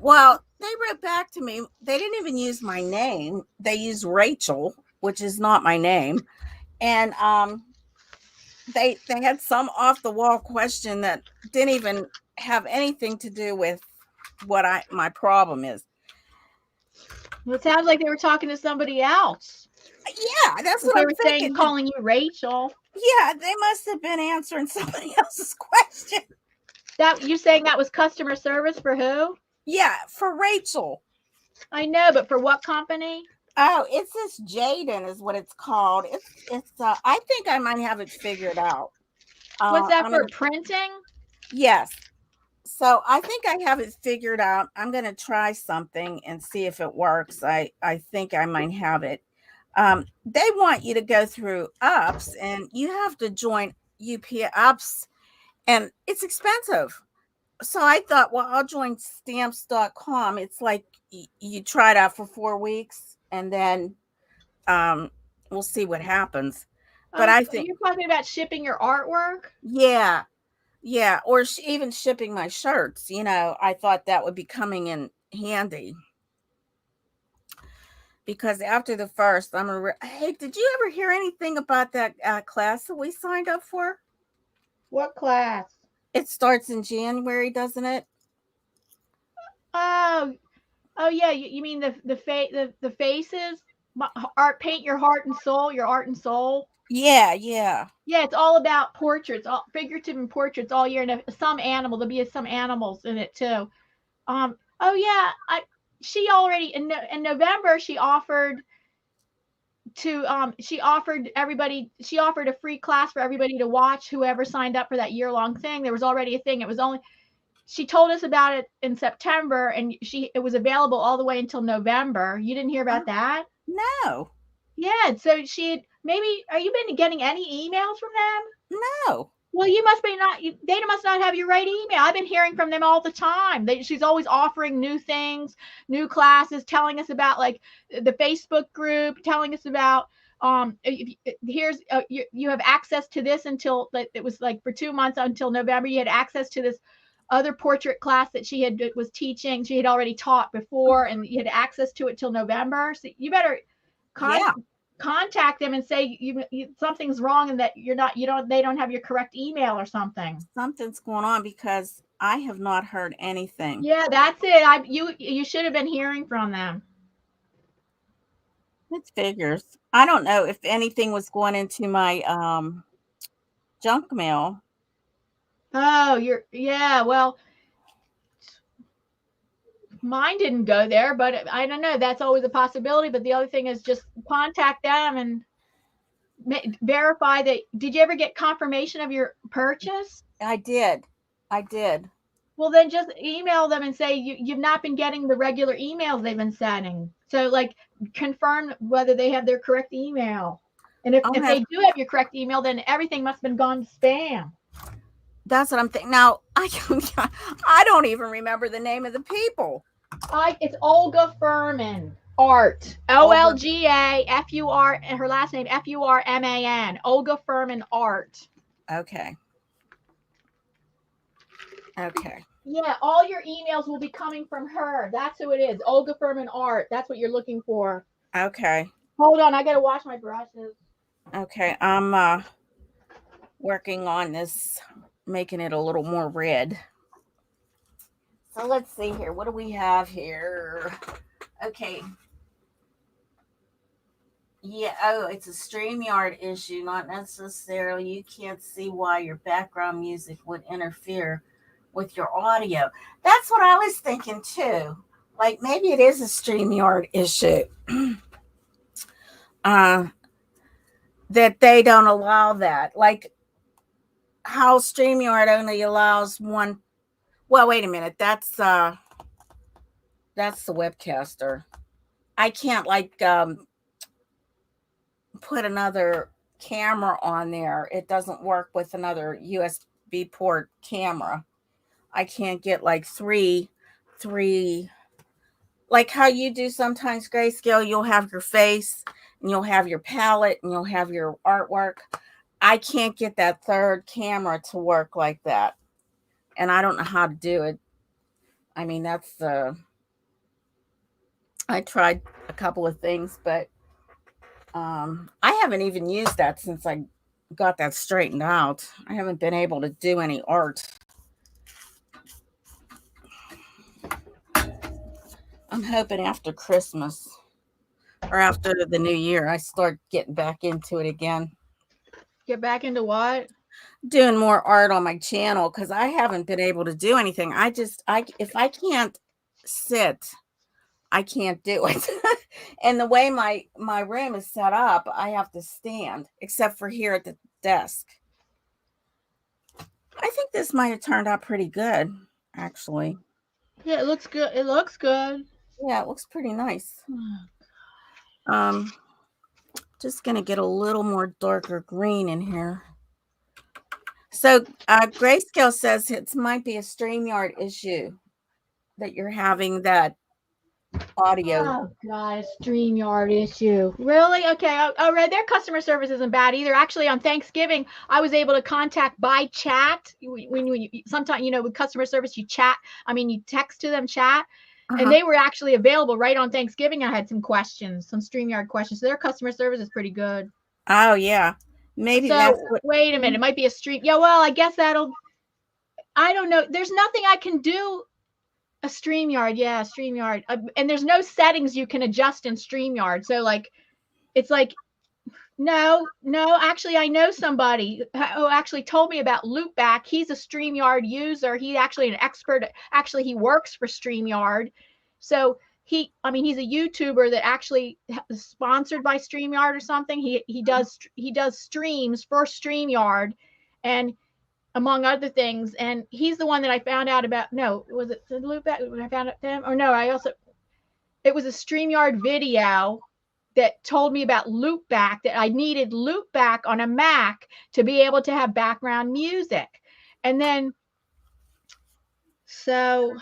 Well, they wrote back to me. They didn't even use my name. They used Rachel, which is not my name. And they had some off the wall question that didn't even have anything to do with what my problem is. Well, it sounds like they were talking to somebody else. Yeah, that's what They I'm were thinking. saying, calling you Rachel. Yeah, they must have been answering somebody else's question. That you saying that was customer service for who? Yeah, for Rachel. I know, but for what company? Oh, it's this Jaden is what it's called. It's I think I might have it figured out. What's that for? Gonna, Printing? yes. So I think I have it figured out. I'm going to try something and see if it works. I think I might have it. They want you to go through UPS and you have to join UPS and it's expensive. So I thought, well, I'll join stamps.com. It's like you try it out for 4 weeks and then we'll see what happens. But I think you're talking about shipping your artwork. Yeah, or even shipping my shirts. I thought that would be coming in handy because after the first, hey, did you ever hear anything about that class that we signed up for? What class? It starts in January, doesn't it? Oh yeah. You mean the faces? Art, paint your heart and soul. Your art and soul. Yeah. Yeah, it's all about portraits, all figurative and portraits all year, and some animal. There'll be some animals in it too. Oh yeah, she already in November she offered she offered a free class for everybody to watch, whoever signed up for that year-long thing. There was already a thing. It was only She told us about it in September, and it was available all the way until November. You didn't hear about that? No. Yeah, so maybe, are you been getting any emails from them? No. Well, you must be not. They must not have your right email. I've been hearing from them all the time. She's always offering new things, new classes, telling us about like the Facebook group, telling us about here's you have access to this until it was like for 2 months until November. You had access to this other portrait class that she was teaching. She had already taught before, and you had access to it till November. So you better contact them and say something's wrong and that they don't have your correct email or something. Something's going on because I have not heard anything. Yeah, that's it. You should have been hearing from them. It figures. I don't know if anything was going into my junk mail. Oh, well, mine didn't go there, but I don't know. That's always a possibility. But the other thing is just contact them and verify that. Did you ever get confirmation of your purchase? I did. Well, then just email them and say you've not been getting the regular emails they've been sending. So like confirm whether they have their correct email. And if they do have your correct email, then everything must have been gone to spam. That's what I'm thinking. Now, I don't even remember the name of the people. It's Olga Furman Art. OLGA FUR, and her last name FURMAN. Olga Furman Art. Okay. Yeah, all your emails will be coming from her. That's who it is. Olga Furman Art. That's what you're looking for. Okay. Hold on, I gotta wash my brushes. Okay, I'm working on this, making it a little more red. So let's see here. What do we have here? Okay. Yeah, it's a StreamYard issue, not necessarily. You can't see why your background music would interfere with your audio. That's what I was thinking too. Like maybe it is a StreamYard issue. That they don't allow that. Like how StreamYard only allows one. Well, wait a minute. That's the webcaster. I can't put another camera on there. It doesn't work with another USB port camera. I can't get like three, like how you do sometimes, Grayscale. You'll have your face and you'll have your palette and you'll have your artwork. I can't get that third camera to work like that. And I don't know how to do it. I mean, that's I tried a couple of things, but I haven't even used that since I got that straightened out. I haven't been able to do any art. I'm hoping after Christmas or after the new year, I start getting back into it again. Get back into what? Doing more art on my channel, because I haven't been able to do anything. If I can't sit, I can't do it. And the way my room is set up, I have to stand, except for here at the desk. I think this might have turned out pretty good, actually. Yeah, it looks good. It looks good. Yeah, it looks pretty nice. Just gonna get a little more darker green in here. So Grayscale says it might be a StreamYard issue that you're having that audio. Oh God, StreamYard issue. Really? Okay. Oh, right. Their customer service isn't bad either. Actually, on Thanksgiving, I was able to contact by chat. When you sometimes, with customer service, you chat. I mean, you text to them, chat. And they were actually available right on Thanksgiving. I had some questions, some StreamYard questions. So their customer service is pretty good. Oh, yeah. Maybe so that's what. Wait a minute. It might be a stream. Yeah, well, I guess I don't know. There's nothing I can do. A StreamYard. Yeah, StreamYard. And there's no settings you can adjust in StreamYard. So, it's like, no, actually, I know somebody who actually told me about Loopback. He's a StreamYard user. He's actually an expert. Actually, he works for StreamYard. So he's a YouTuber that actually is sponsored by StreamYard or something. He does streams for StreamYard, and among other things. And he's the one that I found out about. No, was it the Loopback? I found out him, or no? It was a StreamYard video that told me about Loopback, that I needed Loopback on a Mac to be able to have background music. And then, so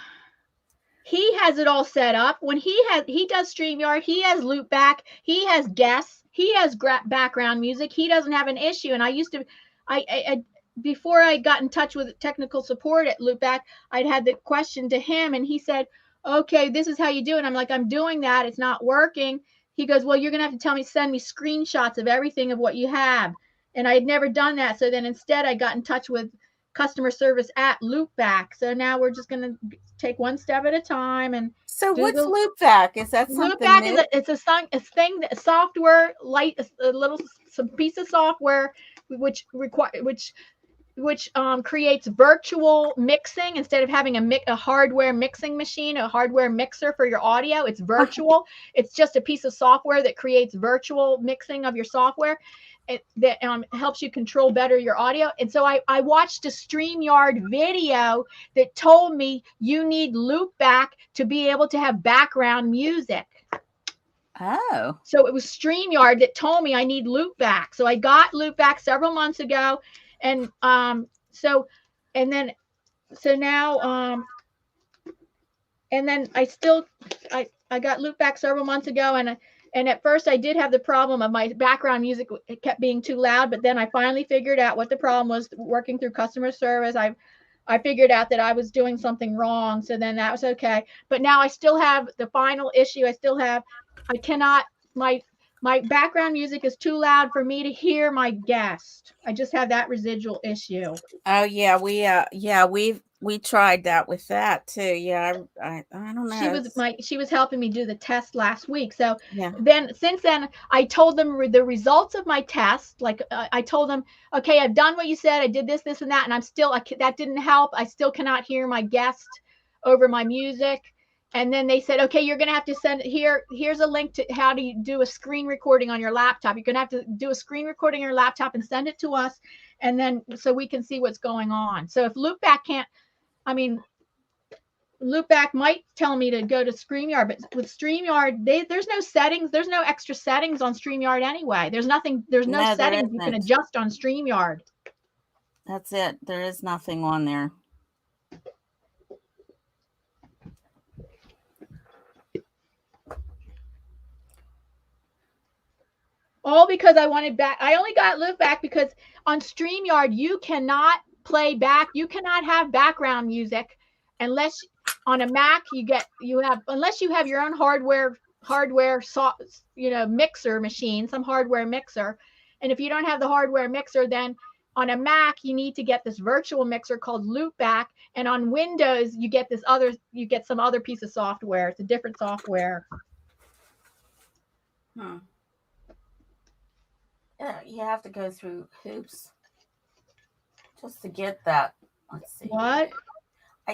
he has it all set up. When he does StreamYard, he has Loopback, he has guests, he has background music. He doesn't have an issue. And I before I got in touch with technical support at Loopback, I'd had the question to him, and he said, okay, this is how you do it. I'm like, I'm doing that. It's not working. He goes, well, you're going to have to send me screenshots of everything of what you have. And I had never done that. So then instead I got in touch with customer service at Loopback. So now we're just going to take one step at a time. And so what's Loopback? Is that something Loopback new? It's a software, some piece of software which creates virtual mixing. Instead of having a hardware mixing machine, a hardware mixer for your audio, it's virtual. It's just a piece of software that creates virtual mixing of your software. That helps you control better your audio. And so I watched a StreamYard video that told me you need Loopback to be able to have background music. Oh. So it was StreamYard that told me I need Loopback. So I got Loopback several months ago. And now and then I got Loopback several months ago, and at first I did have the problem of my background music. It kept being too loud, but then I finally figured out what the problem was. Working through customer service, I figured out that I was doing something wrong. So then that was okay. But now I still have the final issue. I cannot, my background music is too loud for me to hear my guest. I just have that residual issue. Oh yeah, we tried that with that too. Yeah, I don't know. She was helping me do the test last week. So then since then I told them the results of my test. Like I told them, okay, I've done what you said. I did this, and that, and I'm still that didn't help. I still cannot hear my guest over my music. And then they said, okay, you're going to have to send here's a link to how to do a screen recording on your laptop. You're going to have to do a screen recording on your laptop and send it to us. And then so we can see what's going on. So if Loopback Loopback might tell me to go to StreamYard, but with StreamYard, there's no settings. There's no extra settings on StreamYard anyway. There's no settings you can adjust on StreamYard. That's it. There is nothing on there. All because I wanted back. I only got Loopback because on StreamYard you cannot play back. You cannot have background music unless on a Mac unless you have your own hardware hardware, mixer machine, some hardware mixer. And if you don't have the hardware mixer, then on a Mac, you need to get this virtual mixer called Loopback. And on Windows, you get some other piece of software. It's a different software. You have to go through hoops just to get that. Let's see. What?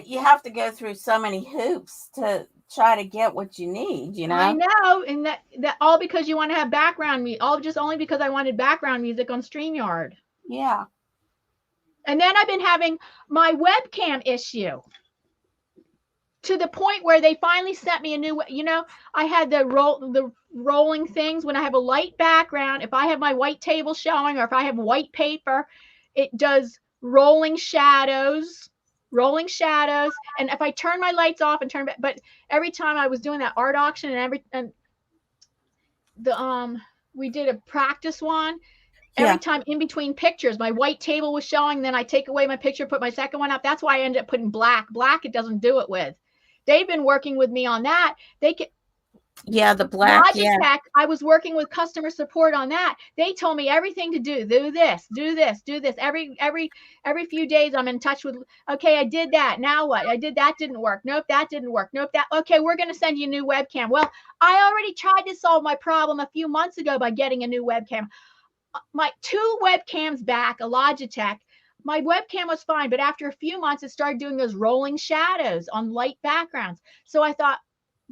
You have to go through so many hoops to try to get what you need, you know? I know, and that all because you want to have background music, only because I wanted background music on StreamYard. Yeah. And then I've been having my webcam issue to the point where they finally sent me a new, I had the rolling things when I have a light background. If I have my white table showing, or if I have white paper, it does rolling shadows. And if I turn my lights off and turn back, but every time I was doing that art auction we did a practice one. Every time in between pictures, my white table was showing, then I take away my picture, put my second one up. That's why I ended up putting black. Black, it doesn't do it with. They've been working with me on that. The black. Logitech, I was working with customer support on that. They told me everything to do this. Every few days I'm in touch with, okay, I did that. Now what? I did that, didn't work. Nope, that didn't work. Nope, that, okay, we're going to send you a new webcam. Well, I already tried to solve my problem a few months ago by getting a new webcam. My 2 webcams back, a Logitech, my webcam was fine, but after a few months, it started doing those rolling shadows on light backgrounds. So I thought,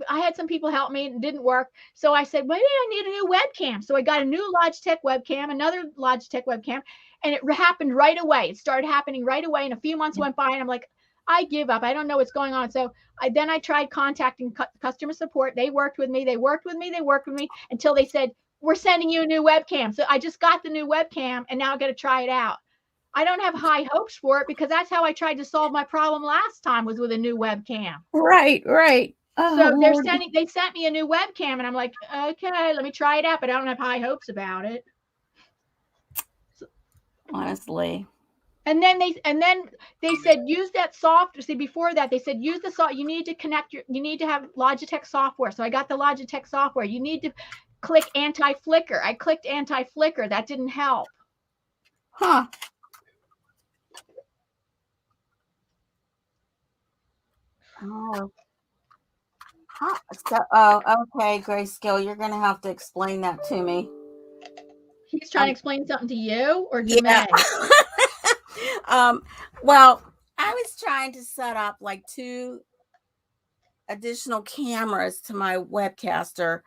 I had some people help me, and it didn't work. So I said, maybe I need a new webcam. So I got a new Logitech webcam, another Logitech webcam, and it happened right away. It started happening right away, and a few months went by, and I'm like, I give up. I don't know what's going on. So I tried contacting customer support. They worked with me until they said, we're sending you a new webcam. So I just got the new webcam, and now I got to try it out. I don't have high hopes for it, because that's how I tried to solve my problem last time, was with a new webcam. Right. Oh, so they sent me a new webcam, and I'm like, okay, let me try it out, but I don't have high hopes about it. Honestly. And then they said, use that software. See, before that, they said, use the software. You need to have Logitech software. So I got the Logitech software. You need to click anti-flicker. I clicked anti-flicker. That didn't help. Huh. Oh. Huh. So, okay, Grayscale, you're going to have to explain that to me. He's trying to explain something to you or to me? Well, I was trying to set up like 2 additional cameras to my webcaster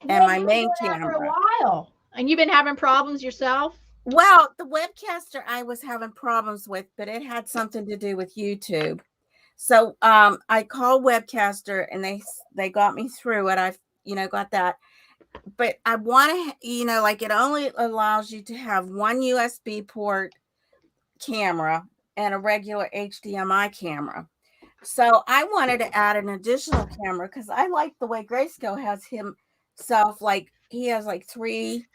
and my main camera. For a while. And you've been having problems yourself? Well, the webcaster I was having problems with, but it had something to do with YouTube. So I called Webcaster, and they got me through it. I've got that. But I want to, like, it only allows you to have one USB port camera and a regular HDMI camera. So I wanted to add an additional camera, because I like the way Grayscale has himself, like he has like 3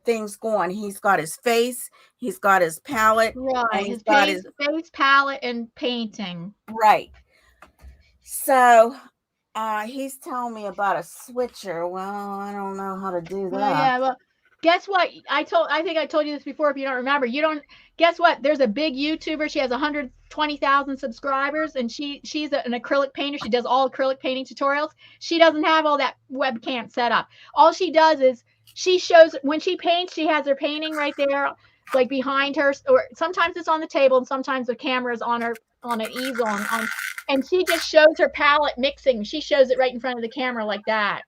things going. He's got his face, he's got his palette, right? And his face, palette, and painting. Right. So he's telling me about a switcher. Well, I don't know how to do that. Well, guess what? I think I told you this before. If you don't remember, guess what? There's a big YouTuber. She has 120,000 subscribers, and she's an acrylic painter. She does all acrylic painting tutorials. She doesn't have all that webcam set up. All she does is she shows when she paints. She has her painting right there, like behind her, or sometimes it's on the table, and sometimes the camera is on an easel, and she just shows her palette mixing. She shows it right in front of the camera like that.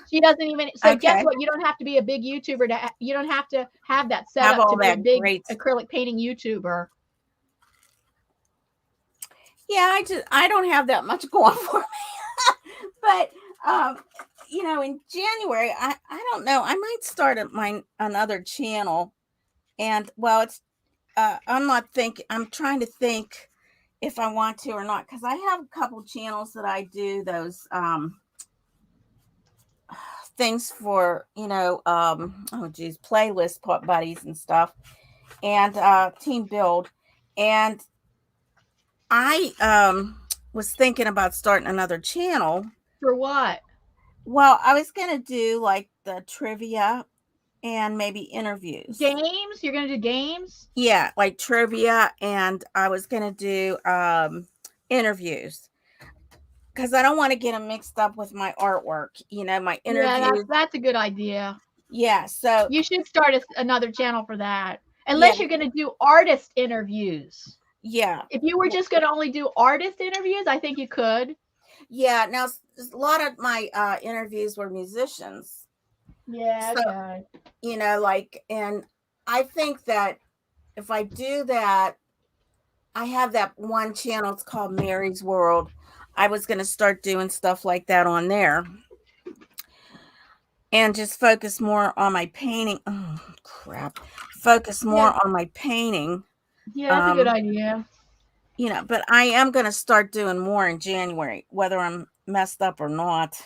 She doesn't even. So okay. Guess what? You don't have to be a big YouTuber you don't have to have that set up to be a big acrylic painting YouTuber. Yeah, I don't have that much going for me. But in January, I don't know. I might start another channel, and well, it's I'm trying to think if I want to or not, because I have a couple channels that I do those things for, playlist buddies and stuff, and team build. And I was thinking about starting another channel. For what? Well, I was going to do like the trivia and maybe interviews. Games? You're going to do games? Yeah, like trivia, and I was going to do interviews because I don't want to get them mixed up with my artwork, my Yeah, interviews. that's a good idea. Yeah, so You should start another channel for that. yeah, Unless you're going to do artist interviews. yeah. If you were just going to only do artist interviews, I think you could. Yeah, now a lot of my interviews were musicians. Yeah, So, okay. and I think that if I do that, I have that one channel, it's called Mary's World. I was going to start doing stuff like that on there and just focus more on my painting. Oh, crap. Focus more on my painting. Yeah, that's a good idea. But I am going to start doing more in January, whether I'm messed up or not.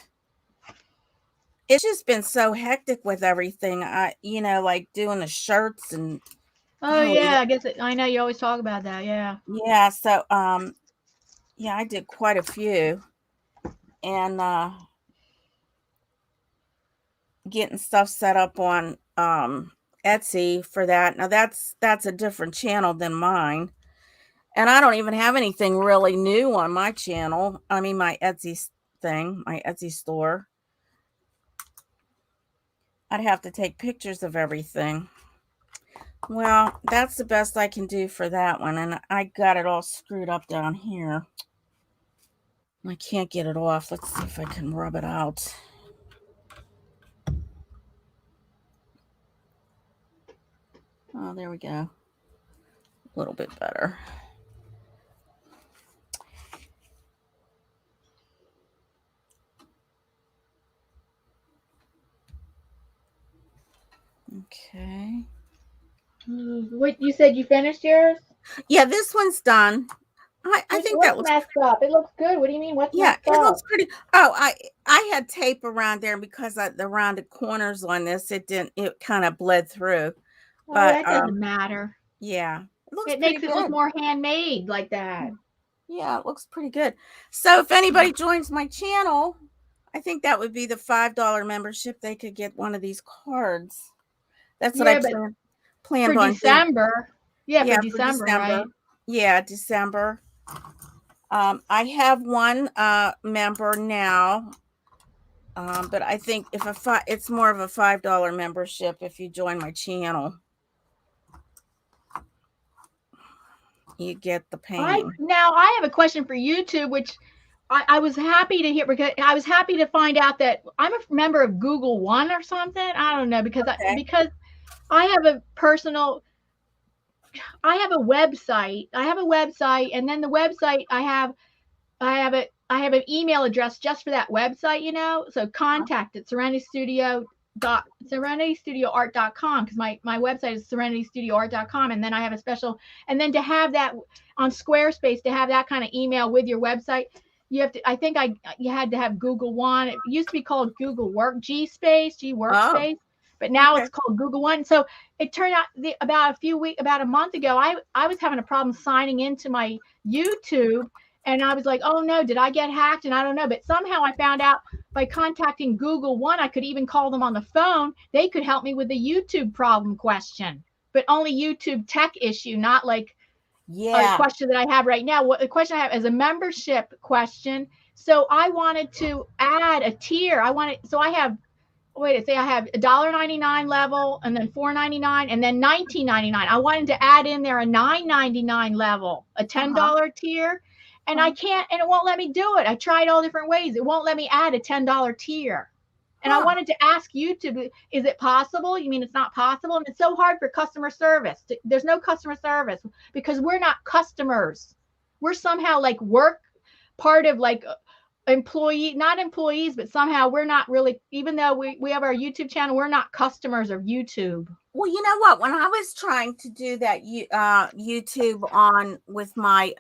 It's just been so hectic with everything. Like doing the shirts and Oh yeah, I know you always talk about that. Yeah. yeah. So yeah, I did quite a few, and getting stuff set up on Etsy for that. Now that's a different channel than mine, and I don't even have anything really new on my channel. I mean, my Etsy thing, my Etsy store. I'd have to take pictures of everything. Well, that's the best I can do for that one. And I got it all screwed up down here. I can't get it off. Let's see if I can rub it out. Oh, there we go. A little bit better. Okay. What you said you finished yours? Yeah, this one's done. I think that looks messed up. It looks good. What do you mean? What's messed up? It looks pretty. Oh, I had tape around there because the rounded corners on this, it kind of bled through. Oh, But that doesn't matter. yeah, It makes it look more handmade like that. Yeah, it looks pretty good. So if anybody joins my channel, I think that would be the $5 membership. They could get one of these cards. That's what I planned on December. doing. Yeah, for December, right? Yeah, December. I have one member now, but I think it's more of a $5 membership if you join my channel. You get the painting. Now I have a question for YouTube, which I was happy to hear, because I was happy to find out that I'm a member of Google One or something. I don't know, because I have a personal. I have a website. And then the website I have an email address just for that website. So contact at SerenityStudioArt.com, because my website is SerenityStudioArt.com, and then I have a special, and then to have that on Squarespace, to have that kind of email with your website, you have to. I think you had to have Google One. It used to be called Google Workspace, but now it's called Google One. So it turned out about a month ago, I was having a problem signing into my YouTube. And I was like, oh no, did I get hacked? And I don't know. But somehow I found out by contacting Google One, I could even call them on the phone. They could help me with the YouTube problem question, but only YouTube tech issue, not like a question that I have right now. What the question I have is a membership question. So I wanted to add a tier. I have $1.99 level, and then $4.99, and then $19.99. I wanted to add in there a $9.99 level, a $10 tier. And I can't, and it won't let me do it. I tried all different ways. It won't let me add a $10 tier. And I wanted to ask YouTube, is it possible? You mean it's not possible? And it's so hard for customer service. There's no customer service because we're not customers. We're somehow like part of like not employees, but somehow we're not really, even though we have our YouTube channel, we're not customers of YouTube. Well, you know what? When I was trying to do that YouTube on with my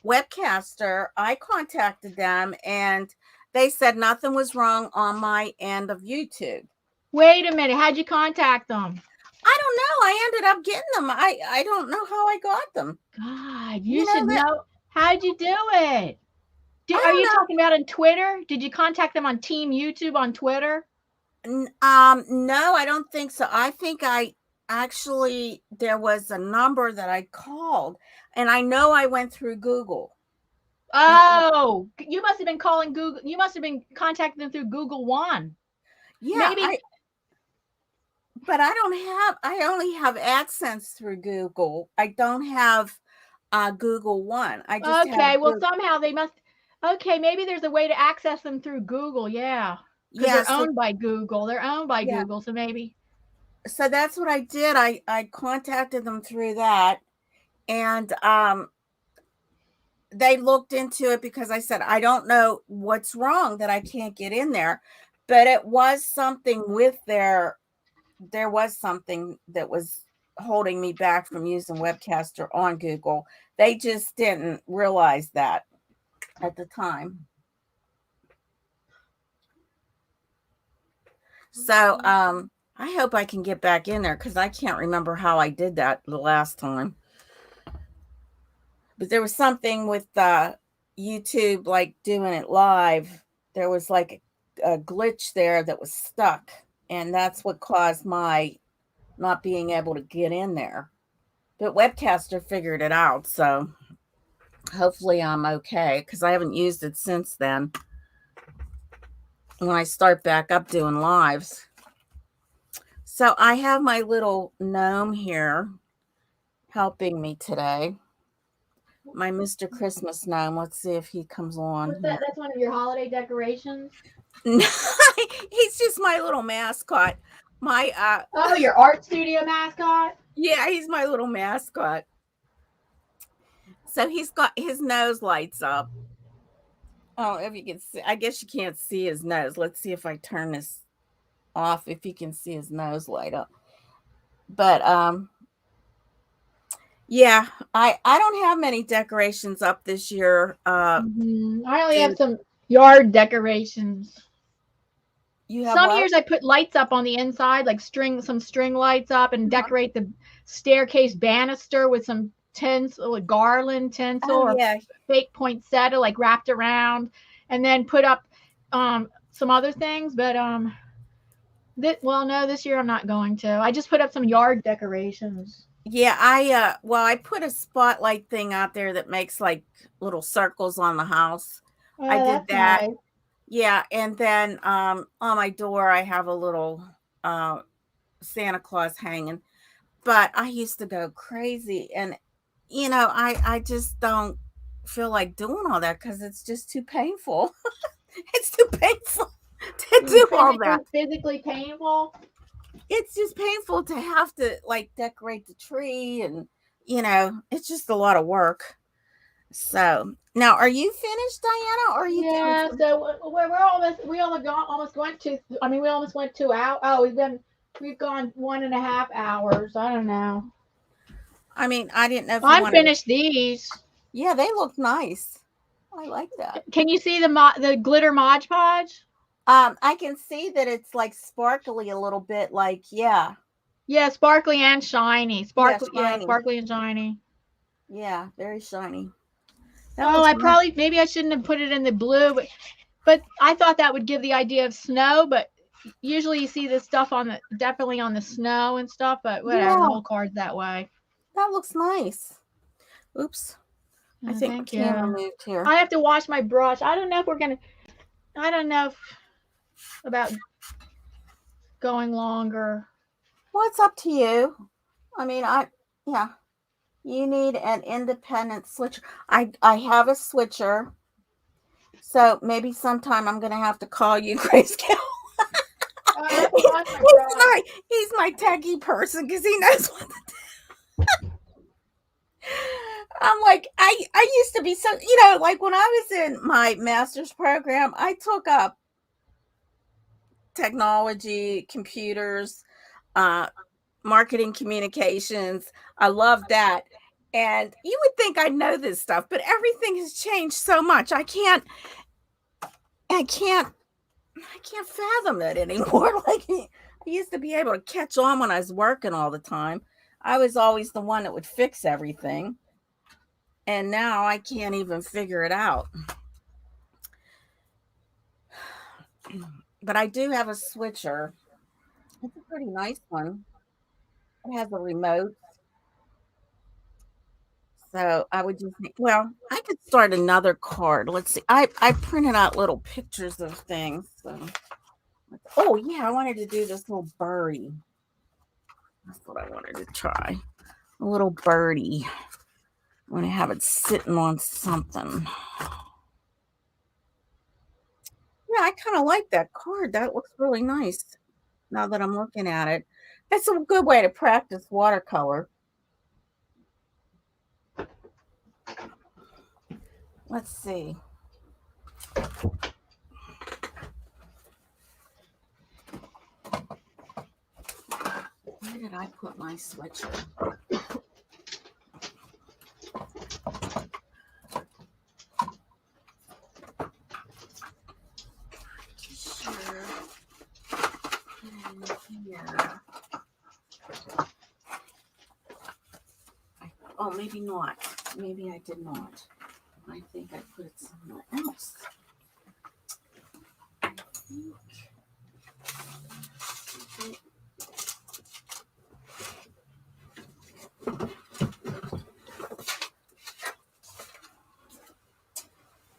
webcaster, I contacted them and they said nothing was wrong on my end of YouTube. Wait a minute, how'd you contact them? I don't know. I ended up getting them. I don't know how I got them. God, you should know. How'd you do it? Are you talking about on Twitter? Did you contact them on Team YouTube on Twitter? No, I don't think so. I think there was a number that I called, and I know I went through Google. Oh, you must have been calling Google. You must have been contacting them through Google One. Yeah, maybe. But I only have AdSense through Google. I don't have Google One. I just okay. Well, somehow they must. Okay, maybe there's a way to access them through Google. Yeah, because they're owned by Google. They're owned by Google, so maybe. So that's what I did. I contacted them through that, and they looked into it because I said, I don't know what's wrong that I can't get in there, but it was something with there was something that was holding me back from using Webcaster on Google. They just didn't realize that at the time. So I hope I can get back in there because I can't remember how I did that the last time. But there was something with YouTube, like doing it live. There was like a glitch there that was stuck. And that's what caused my not being able to get in there. But Webcaster figured it out. So hopefully I'm okay because I haven't used it since then. When I start back up doing lives. So I have my little gnome here helping me today. My Mr. Christmas gnome. Let's see if he comes on. What's that? That's one of your holiday decorations? He's just my little mascot. My oh, your art studio mascot? Yeah, he's my little mascot. So he's got his nose lights up. Oh, if you can see, I guess you can't see his nose. Let's see if I turn this off, if you can see his nose light up. But yeah, I don't have many decorations up this year. I only have some yard decorations. You have some years I put lights up on the inside, like some string lights up, and decorate the staircase banister with some tinsel, like garland tinsel, or fake poinsettia, like wrapped around, and then put up some other things. But no, this year I'm not going to. I just put up some yard decorations. Yeah, I put a spotlight thing out there that makes like little circles on the house. I did that. Nice. Yeah, and then on my door I have a little Santa Claus hanging. But I used to go crazy, and I just don't feel like doing all that because it's just too painful. It's too painful to do all that. Physically painful? It's just painful to have to like decorate the tree, and it's just a lot of work. So now, are you finished, Diana? Or are you? Yeah. So we almost went 2 hours. Oh, we've gone 1.5 hours. I don't know. I mean, I didn't know. I'm finished these. Yeah, they look nice. I like that. Can you see the glitter Mod Podge? I can see that it's like sparkly a little bit, like yeah, sparkly and shiny. Sparkly and shiny. Yeah, very shiny. Maybe I shouldn't have put it in the blue, but I thought that would give the idea of snow. But usually you see this stuff definitely on the snow and stuff. But whatever, the whole card's that way. That looks nice. Oops, I think my camera moved here. I have to wash my brush. I don't know about going longer. Well, it's up to you. I mean, you need an independent switcher. I have a switcher, so maybe sometime I'm gonna have to call you, Grayscale. He's my techie person because he knows what to do. I'm like, I used to be so, like when I was in my master's program, I took up technology, computers, marketing communications. I love that. And you would think I know this stuff, but everything has changed so much. I can't fathom it anymore. Like I used to be able to catch on when I was working all the time. I was always the one that would fix everything. And now I can't even figure it out. But I do have a switcher. It's a pretty nice one. It has a remote. So I would just, well, I could start another card. Let's see. I printed out little pictures of things. So. Oh, yeah, I wanted to do this little birdie. That's what I wanted to try. A little birdie. I want to have it sitting on something. Yeah, I kind of like that card. That looks really nice now that I'm looking at it. That's a good way to practice watercolor. Let's see. Where did I put my switcher? Here. Oh, maybe not. Maybe I did not. I think I put it somewhere else.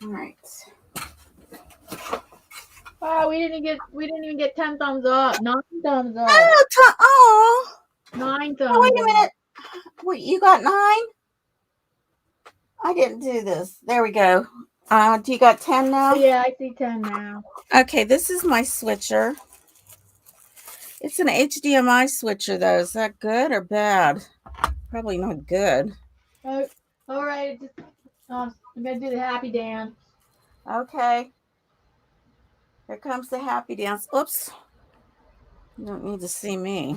All right. Oh, we didn't even get 10 thumbs up. 9 thumbs up. Oh, 9 thumbs oh, wait a up. minute. Wait, you got 9? I didn't do this. There we go. Do you got 10 now? Yeah, I see 10 now. Okay, this is my switcher. It's an HDMI switcher, though. Is that good or bad? Probably not good. Oh, all right. I'm going to do the happy dance. Okay. Here comes the happy dance. Oops. You don't need to see me.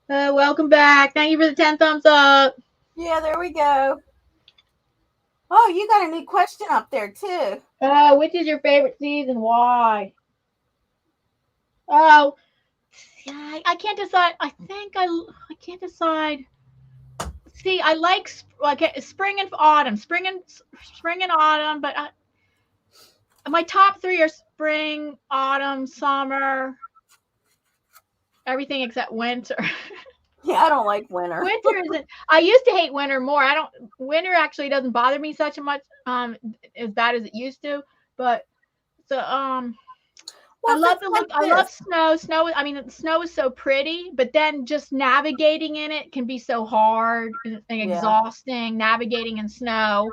Welcome back. Thank you for the 10 thumbs up. Yeah, there we go. Oh, you got a new question up there, too. Which is your favorite season? Why? Oh, I can't decide. I think I can't decide. See, I like spring and autumn. Spring and autumn, but my top 3 are spring, autumn, summer. Everything except winter. Yeah, I don't like winter. Winter isn't. I used to hate winter more. Winter actually doesn't bother me such much as bad as it used to. But well, I love the look. I love snow. Snow. I mean, snow is so pretty, but then just navigating in it can be so hard and exhausting. Navigating in snow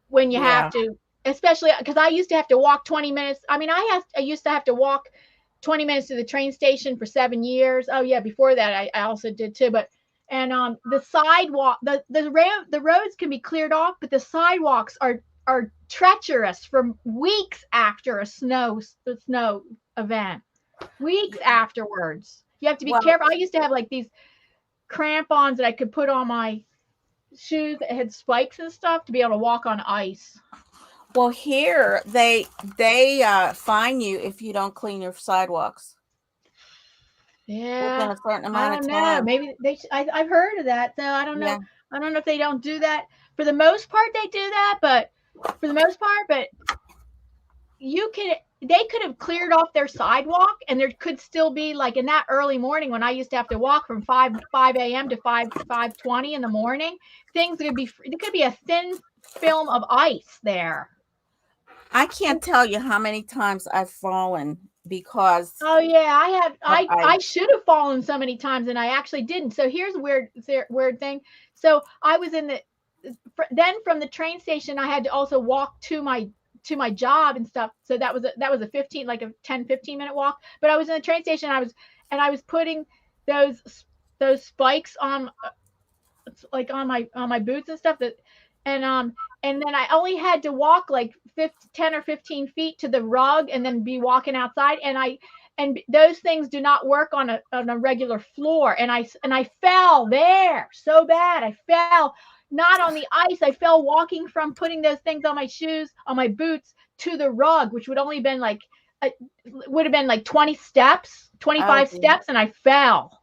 when you have to, especially because I used to have to walk 20 minutes. I mean, I used to have to walk 20 minutes to the train station for 7 years. Oh yeah, before that I also did too. But the sidewalk, the roads can be cleared off, but the sidewalks are treacherous for weeks after a snow event. Weeks afterwards, you have to be careful. I used to have like these crampons that I could put on my shoes that had spikes and stuff to be able to walk on ice. Well, here they fine you if you don't clean your sidewalks. Yeah, within a certain amount of time. Maybe I've heard of that. So I don't know. Yeah. I don't know if they don't do that. For the most part, they do that, but they could have cleared off their sidewalk, and there could still be, like, in that early morning when I used to have to walk from 5 a.m. to 5:20 in the morning, there could be a thin film of ice there. I can't tell you how many times I've fallen because. Oh yeah, I should have fallen so many times, and I actually didn't. So here's a weird thing. So I was then from the train station, I had to also walk to to my job and stuff. So that was a 10-15 minute walk. But I was in the train station. I was putting those spikes on, like on my boots and stuff, and then I only had to walk like 10 or 15 feet to the rug and then be walking outside. And those things do not work on a regular floor. And I fell there so bad. I fell not on the ice. I fell walking from putting those things on my shoes, on my boots, to the rug, which would only been like, would have been like 20 steps, 25 steps, and I fell.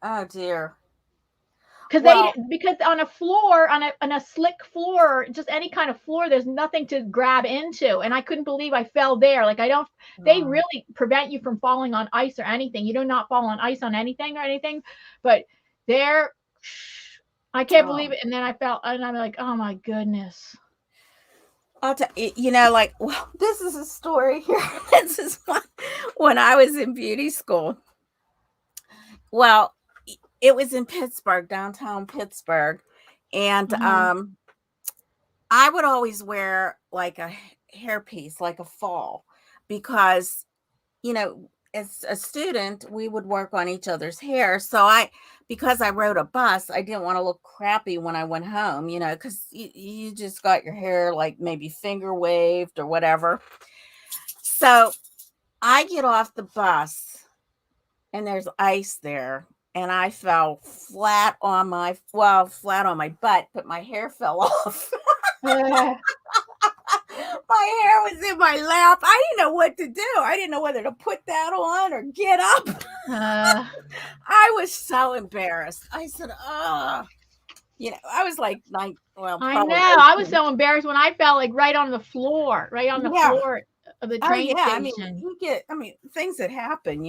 Oh dear. Because on a floor, on a slick floor, just any kind of floor, there's nothing to grab into. And I couldn't believe I fell there. Like they really prevent you from falling on ice or anything. You do not fall on ice on anything. But there, I can't believe it. And then I fell, and I'm like, oh my goodness. I'll tell you, like, well, this is a story here. This is when I was in beauty school. Well, it was in Pittsburgh, downtown Pittsburgh. And I would always wear like a hairpiece, like a fall, because, as a student, we would work on each other's hair. So because I rode a bus, I didn't want to look crappy when I went home, because you just got your hair like maybe finger waved or whatever. So I get off the bus and there's ice there. And I fell flat on my butt, but my hair fell off. My hair was in my lap. I didn't know what to do. I didn't know whether to put that on or get up. I was so embarrassed. I said, I was like, well, I know. I was so embarrassed when I fell, like right on the floor of the train station. Things that happen,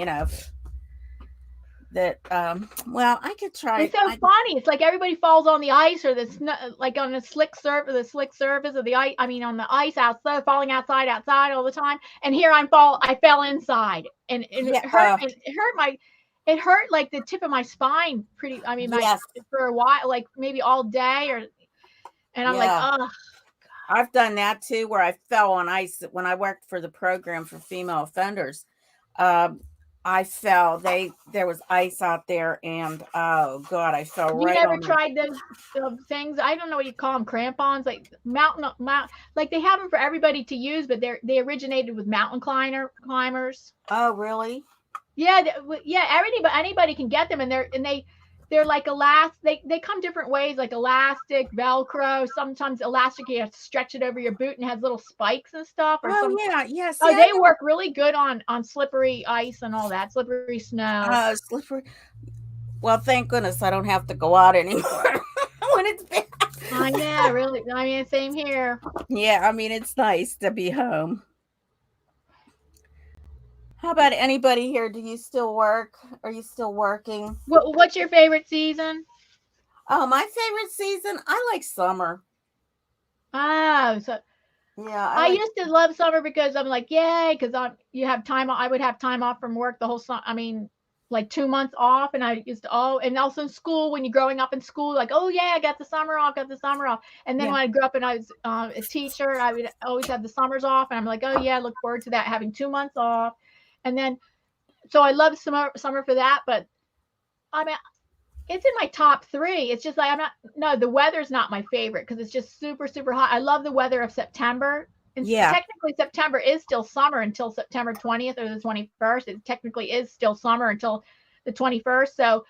that I could try. It's so funny. It's like everybody falls on the ice or like on the slick surface of the ice. I mean, on the ice outside, falling outside all the time. And here I fell inside, and it hurt. It hurt like the tip of my spine. For a while, like maybe all day, and I'm like, oh. I've done that too, where I fell on ice when I worked for the program for female offenders. I fell. There was ice out there, and oh god, I fell right. You never tried those things? I don't know what you call them, crampons, like mountain. Like they have them for everybody to use, but they originated with mountain climbers. Oh, really? Yeah, anybody can get them, and they're like they come different ways, like elastic, Velcro. Sometimes elastic, you have to stretch it over your boot and has little spikes and stuff. Yes. Oh, they work really good on slippery ice and all that, slippery snow. Slippery. Well, thank goodness I don't have to go out anymore when it's bad. I know, really. I mean, same here. Yeah, I mean, it's nice to be home. How about anybody here? Do you still work? Are you still working? What's your favorite season? Oh, my favorite season? I like summer. Oh, so yeah. I used to love summer because I'm like, yay, because you have time. I would have time off from work the whole summer. I mean, like 2 months off, and I used to and also in school, when you're growing up in school, like, oh yeah, I got the summer off. And then when I grew up and I was a teacher, I would always have the summers off, and I'm like, oh yeah, I look forward to that, having 2 months off. And then, so I love summer for that, but I mean, it's in my top 3. It's just like, the weather's not my favorite because it's just super, super hot. I love the weather of September. And technically September is still summer until September 20th or the 21st. It technically is still summer until the 21st. So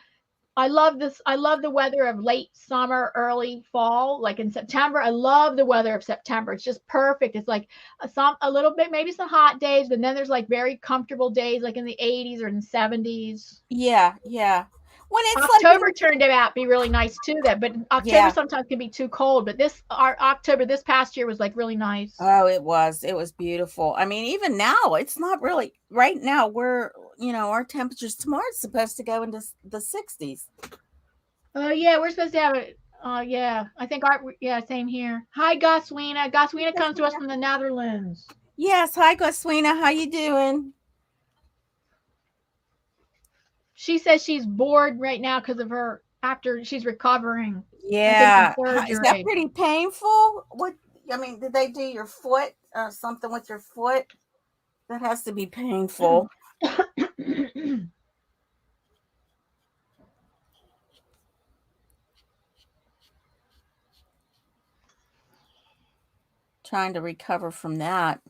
I love this. I love the weather of late summer, early fall, like in September. I love the weather of September. It's just perfect. It's like a little bit, maybe some hot days, but then there's like very comfortable days, like in the 80s or in the 70s. Yeah. When it's October turned out to be really nice too. But October sometimes can be too cold. But our October this past year was like really nice. Oh, it was beautiful. I mean, even now it's not really. Right now our temperatures tomorrow's supposed to go into the 60s. Oh yeah, we're supposed to have it. Yeah, I think same here. Hi, Goswina. Goswina comes to us from the Netherlands. Yes, hi, Goswina. How you doing? She says she's bored right now because of after she's recovering. Yeah. Is that pretty painful? What I mean, did they do your foot or something with your foot? That has to be painful. Trying to recover from that.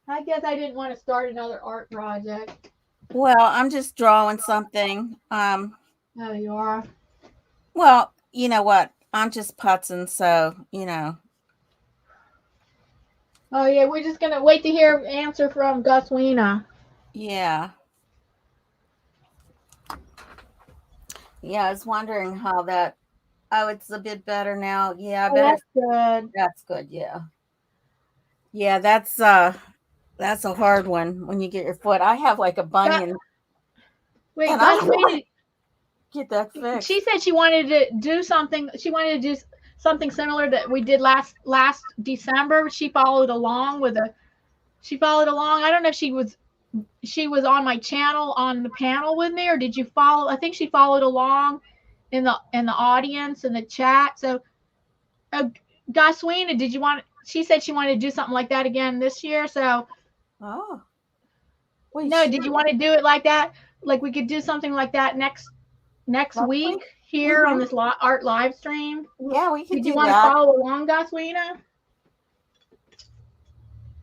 I guess I didn't want to start another art project. Well, I'm just drawing something. Oh, you are? Well, you know what? I'm just putzing, so, you know. Oh, yeah, we're just going to wait to hear an answer from Gus Weena. Yeah. Yeah, I was wondering how that. Oh, it's a bit better now. Yeah, I Oh, better. that's good. That's good. Yeah. Yeah, that's a hard one when you get your foot. I have like a bunion. Wait, And Gus I Weena, get that fixed. she said she wanted to do something. She wanted to do something similar that we did last December. She followed along. I don't know if she was on my channel on the panel with me, or did you follow? I think she followed along in the audience in the chat. So, Gus Weena, did you want? She said she wanted to do something like that again this year. So, Oh. Wait, no, did you want to do it like that? Like we could do something like that next week here on this art live stream? Yeah, we could Did do you want to that. follow along, Gus Weena?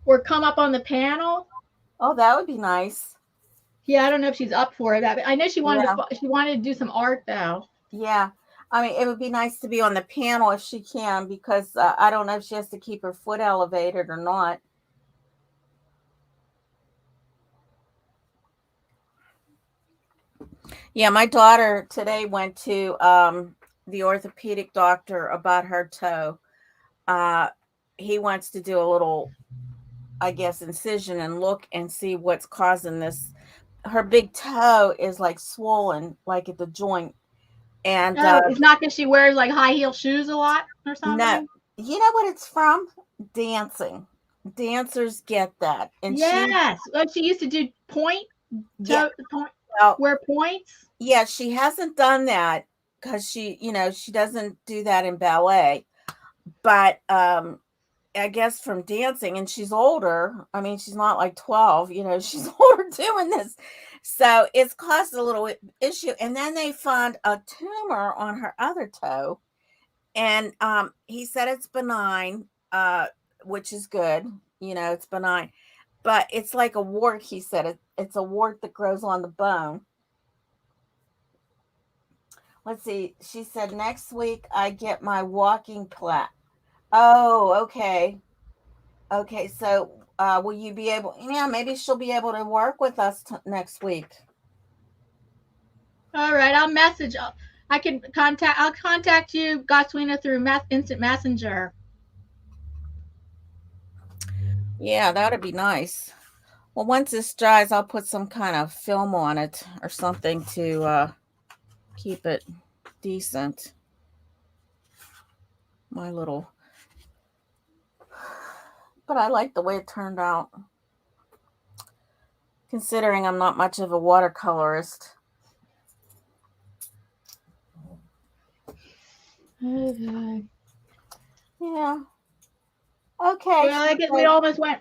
Or come up on the panel? Oh, that would be nice. Yeah, I don't know if she's up for it. I know she wanted Yeah. she wanted to do some art though. Yeah. I mean, it would be nice to be on the panel if she can, because I don't know if she has to keep her foot elevated or not. Yeah, my daughter today went to the orthopedic doctor about her toe. He wants to do a little, I guess, incision and look and see what's causing this. Her big toe is like swollen, like at the joint. And it's not because she wears like high heel shoes a lot or something. No, you know what it's from? Dancing. Dancers get that. And yes, she used to do point. Yeah. Wear points. Yeah, she hasn't done that because she doesn't do that in ballet. But I guess from dancing, and she's older. I mean, she's not like 12, she's older doing this. So it's caused a little issue. And then they found a tumor on her other toe. And he said it's benign, which is good. It's benign. But it's like a wart, he said. It's a wart that grows on the bone. Let's see. She said next week I get my walking plat. Oh, okay. Okay, so will you be able? Yeah, maybe she'll be able to work with us next week. All right, I'll message. I'll contact you, Gus Weena, through instant messenger. Yeah, that'd be nice. Well, once this dries, I'll put some kind of film on it or something to keep it decent. My little, but I like the way it turned out, considering I'm not much of a watercolorist. Okay. Yeah. Okay. Well, I guess we almost went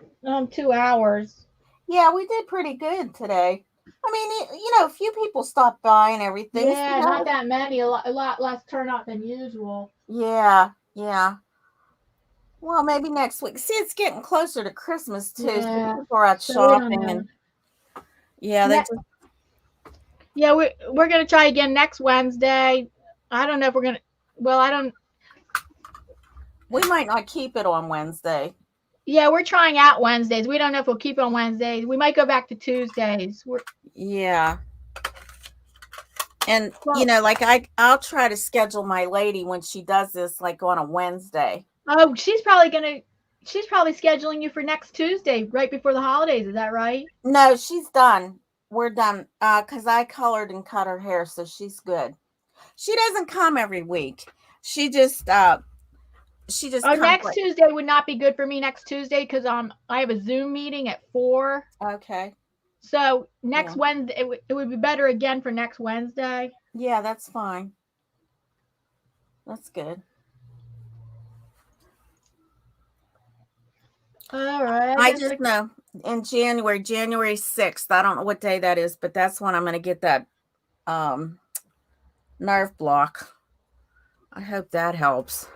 2 hours. Yeah, we did pretty good today. I mean, a few people stopped by and everything. Yeah, not that many. A lot less turnout than usual. Yeah, yeah. Well, maybe next week. See, it's getting closer to Christmas too. Yeah. So people are out shopping and yeah, we're gonna try again next Wednesday. I don't know if we're gonna. Well, I don't. We might not keep it on Wednesday. Yeah, we're trying out Wednesdays. We don't know if we'll keep it on Wednesdays. We might go back to Tuesdays. Yeah. And I'll try to schedule my lady when she does this, like on a Wednesday. Oh, she's probably scheduling you for next Tuesday, right before the holidays. Is that right? No, she's done. We're done. Because I colored and cut her hair, so she's good. She doesn't come every week. She just next Tuesday would not be good for me next Tuesday because I have a Zoom meeting at 4. Okay. So next Wednesday, it would be better again for next Wednesday. Yeah, that's fine. That's good. All right. I just know in January 6th, I don't know what day that is, but that's when I'm going to get that nerve block. I hope that helps.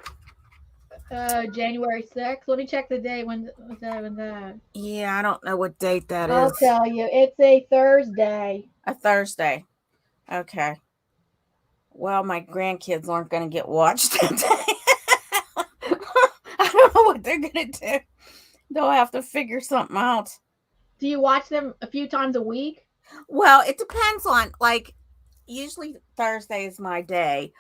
January 6th. Let me check the date. When was that? When that? Yeah, I don't know what date that I'll is. tell you. It's a Thursday. A Thursday. Okay. Well, my grandkids aren't going to get watched that day. I don't know what they're going to do. They'll have to figure something out. Do you watch them a few times a week? Well, it depends on, like, usually Thursday is my day.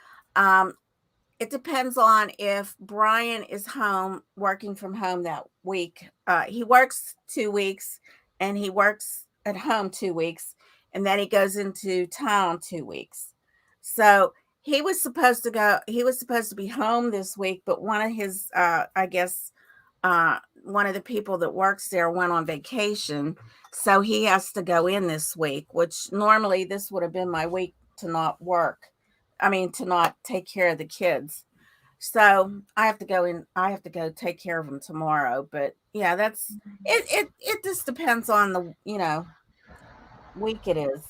It depends on if Brian is home working from home that week. He works 2 weeks and he works at home 2 weeks, and then he goes into town 2 weeks. So he was supposed to be home this week, but one of his, I guess, one of the people that works there went on vacation. So he has to go in this week, which normally this would have been my week to not work. I mean, to not take care of the kids. So I have to go in. I have to go take care of them tomorrow. But yeah, that's it. It just depends on the week it is.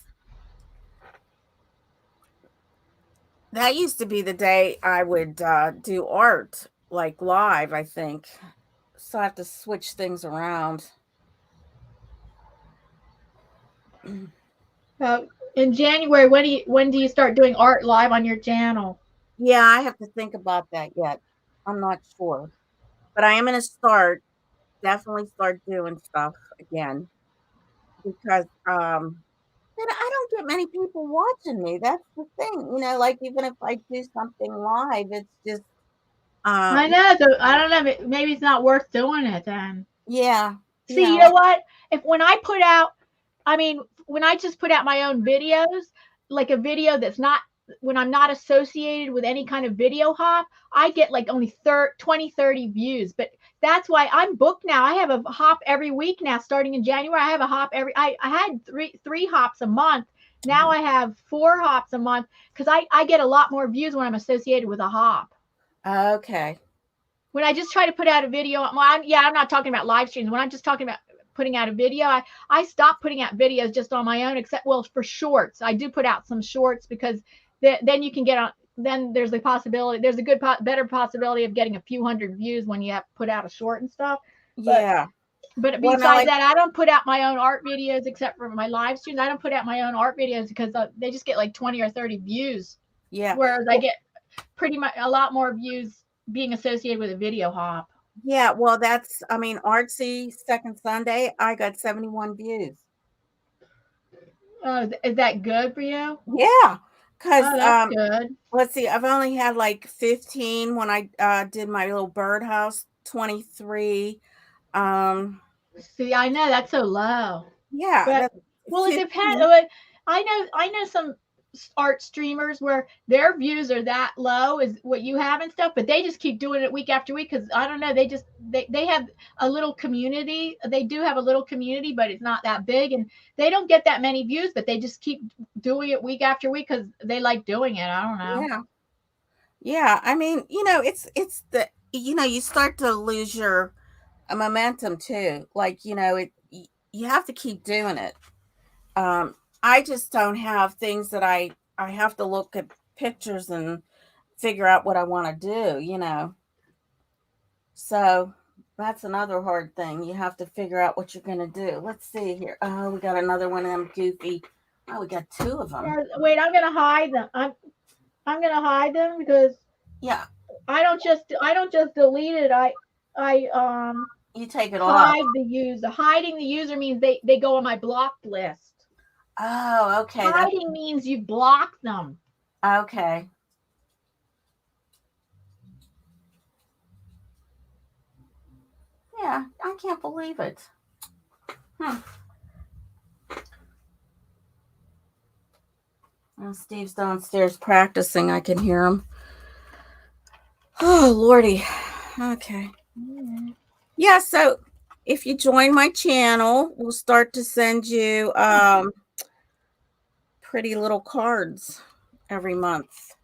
That used to be the day I would do art like live, I think. So I have to switch things around. In January, when do you start doing art live on your channel? Yeah, I have to think about that yet. I'm not sure. But I am going to definitely start doing stuff again because then I don't get many people watching me. That's the thing. Like even if I do something live, it's just I know. So I don't know. Maybe it's not worth doing it then. yeah. See, you know what? When I put out, I mean, when I just put out my own videos, like a video that's not, when I'm not associated with any kind of video hop, I get like only 20, 30 views. But that's why I'm booked now. I have a hop every week now, starting in January. I have a hop I had three hops a month. Now I have 4 hops a month because I get a lot more views when I'm associated with a hop. Okay. When I just try to put out a video, well, I'm not talking about live streams. When I'm just talking about putting out a video, I stopped putting out videos just on my own, except, well, for shorts. I do put out some shorts because then you can get on, then there's a better possibility of getting a few hundred views when you have put out a short and stuff. Yeah. But besides that, I don't put out my own art videos except for my live streams. I don't put out my own art videos because they just get like 20 or 30 views. Yeah. Whereas I get pretty much a lot more views being associated with a video hop. Yeah, well, Artsy Second Sunday, I got 71 views. Is that good for you? Yeah, because that's good. Let's see, I've only had like 15 when I did my little birdhouse, 23. See, I know that's so low. Yeah, well, it depends. I know some art streamers where their views are that low as what you have and stuff, but they just keep doing it week after week because I don't know, they have a little community. They do have a little community, but it's not that big, and they don't get that many views, but they just keep doing it week after week because they like doing it. I don't know. Yeah. I mean, it's the you start to lose your momentum too. Like, you have to keep doing it. I just don't have things that I have to look at pictures and figure out what I want to do. So that's another hard thing. You have to figure out what you're going to do. Let's see here. Oh, we got another one of them goofy. Oh, we got 2 of them. Wait, I'm going to hide them. I'm going to hide them because I don't just delete it. You take it off. The user. Hiding the user means they go on my blocked list. Oh, okay. Hiding means you block them. Okay. Yeah, I can't believe it. Well, Steve's downstairs practicing. I can hear him. Oh, Lordy. Okay. Yeah, so if you join my channel, we'll start to send you pretty little cards every month.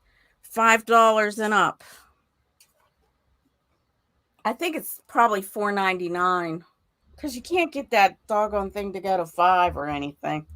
$5 and up. I think it's probably $4.99 because you can't get that doggone thing to go to $5 or anything.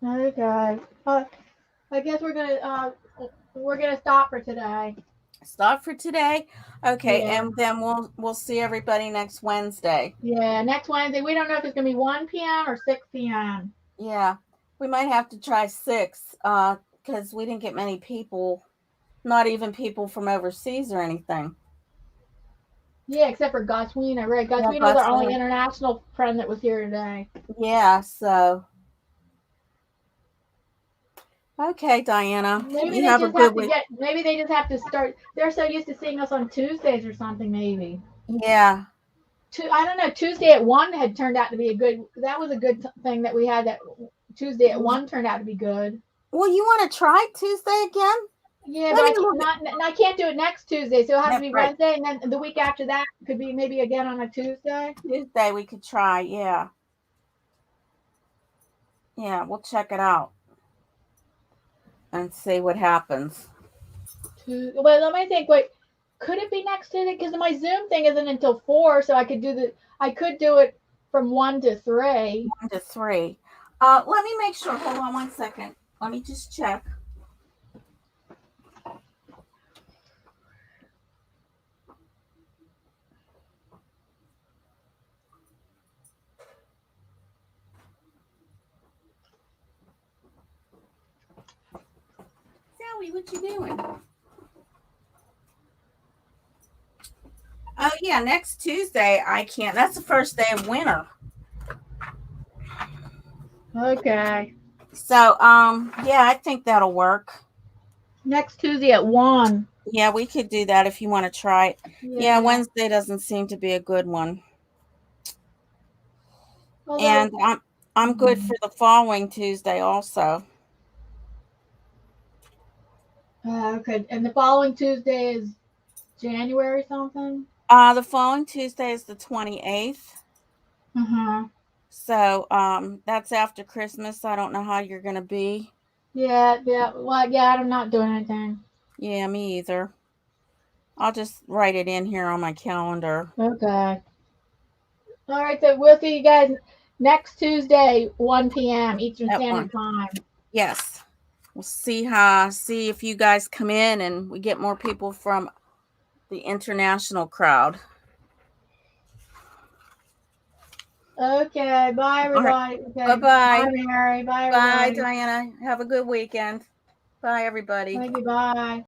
Okay. I guess we're gonna stop for today. Stop for today. Okay, Yeah. and then we'll see everybody next Wednesday. Yeah, next Wednesday. We don't know if it's gonna be 1 p.m. or 6 p.m. Yeah, we might have to try 6 because we didn't get many people, not even people from overseas or anything. Yeah, except for Goswina, right? Yeah, Goswina's our only international friend that was here today. Yeah, so okay, Diana, Maybe you they have a just good have to week. get. Maybe they just have to start. They're so used to seeing us on Tuesdays or something. Maybe. Yeah. I don't know. Tuesday at 1 had turned out to be a good. That was a good thing that we had. That Tuesday at 1 turned out to be good. Well, you want to try Tuesday again? Yeah, Let but me look I can't do it next Tuesday, so it'll have to at be right. Wednesday, and then the week after that could be maybe again on a Tuesday. Tuesday we could try. Yeah. Yeah, we'll check it out and see what happens. Wait, let me think. Wait, could it be next Tuesday? Because my Zoom thing isn't until 4, so I could do it from 1 to 3. 1 to 3. Let me make sure. Hold on 1 second. Let me just check. Sally, what you doing? Oh yeah, next Tuesday I can't. That's the first day of winter. Okay. So yeah, I think that'll work. Next Tuesday at 1. Yeah, we could do that if you want to try it. Yeah, Yeah. Wednesday doesn't seem to be a good one. Although, And I'm good for the following Tuesday also. okay, and the following Tuesday is January something. The following Tuesday is the 28th. Uh-huh. So that's after Christmas. I don't know how you're gonna be. Yeah, yeah. Well, yeah, I'm not doing anything. Yeah, me either. I'll just write it in here on my calendar. Okay. All right, so we'll see you guys next Tuesday, 1 p.m. Eastern At 1. Standard Time. Yes. We'll see if you guys come in and we get more people from the international crowd. Okay, bye All right. everybody. Okay. Bye-bye. Bye Mary. Bye Bye, everybody. Diana. Have a good weekend. Bye, everybody. Thank you. Bye.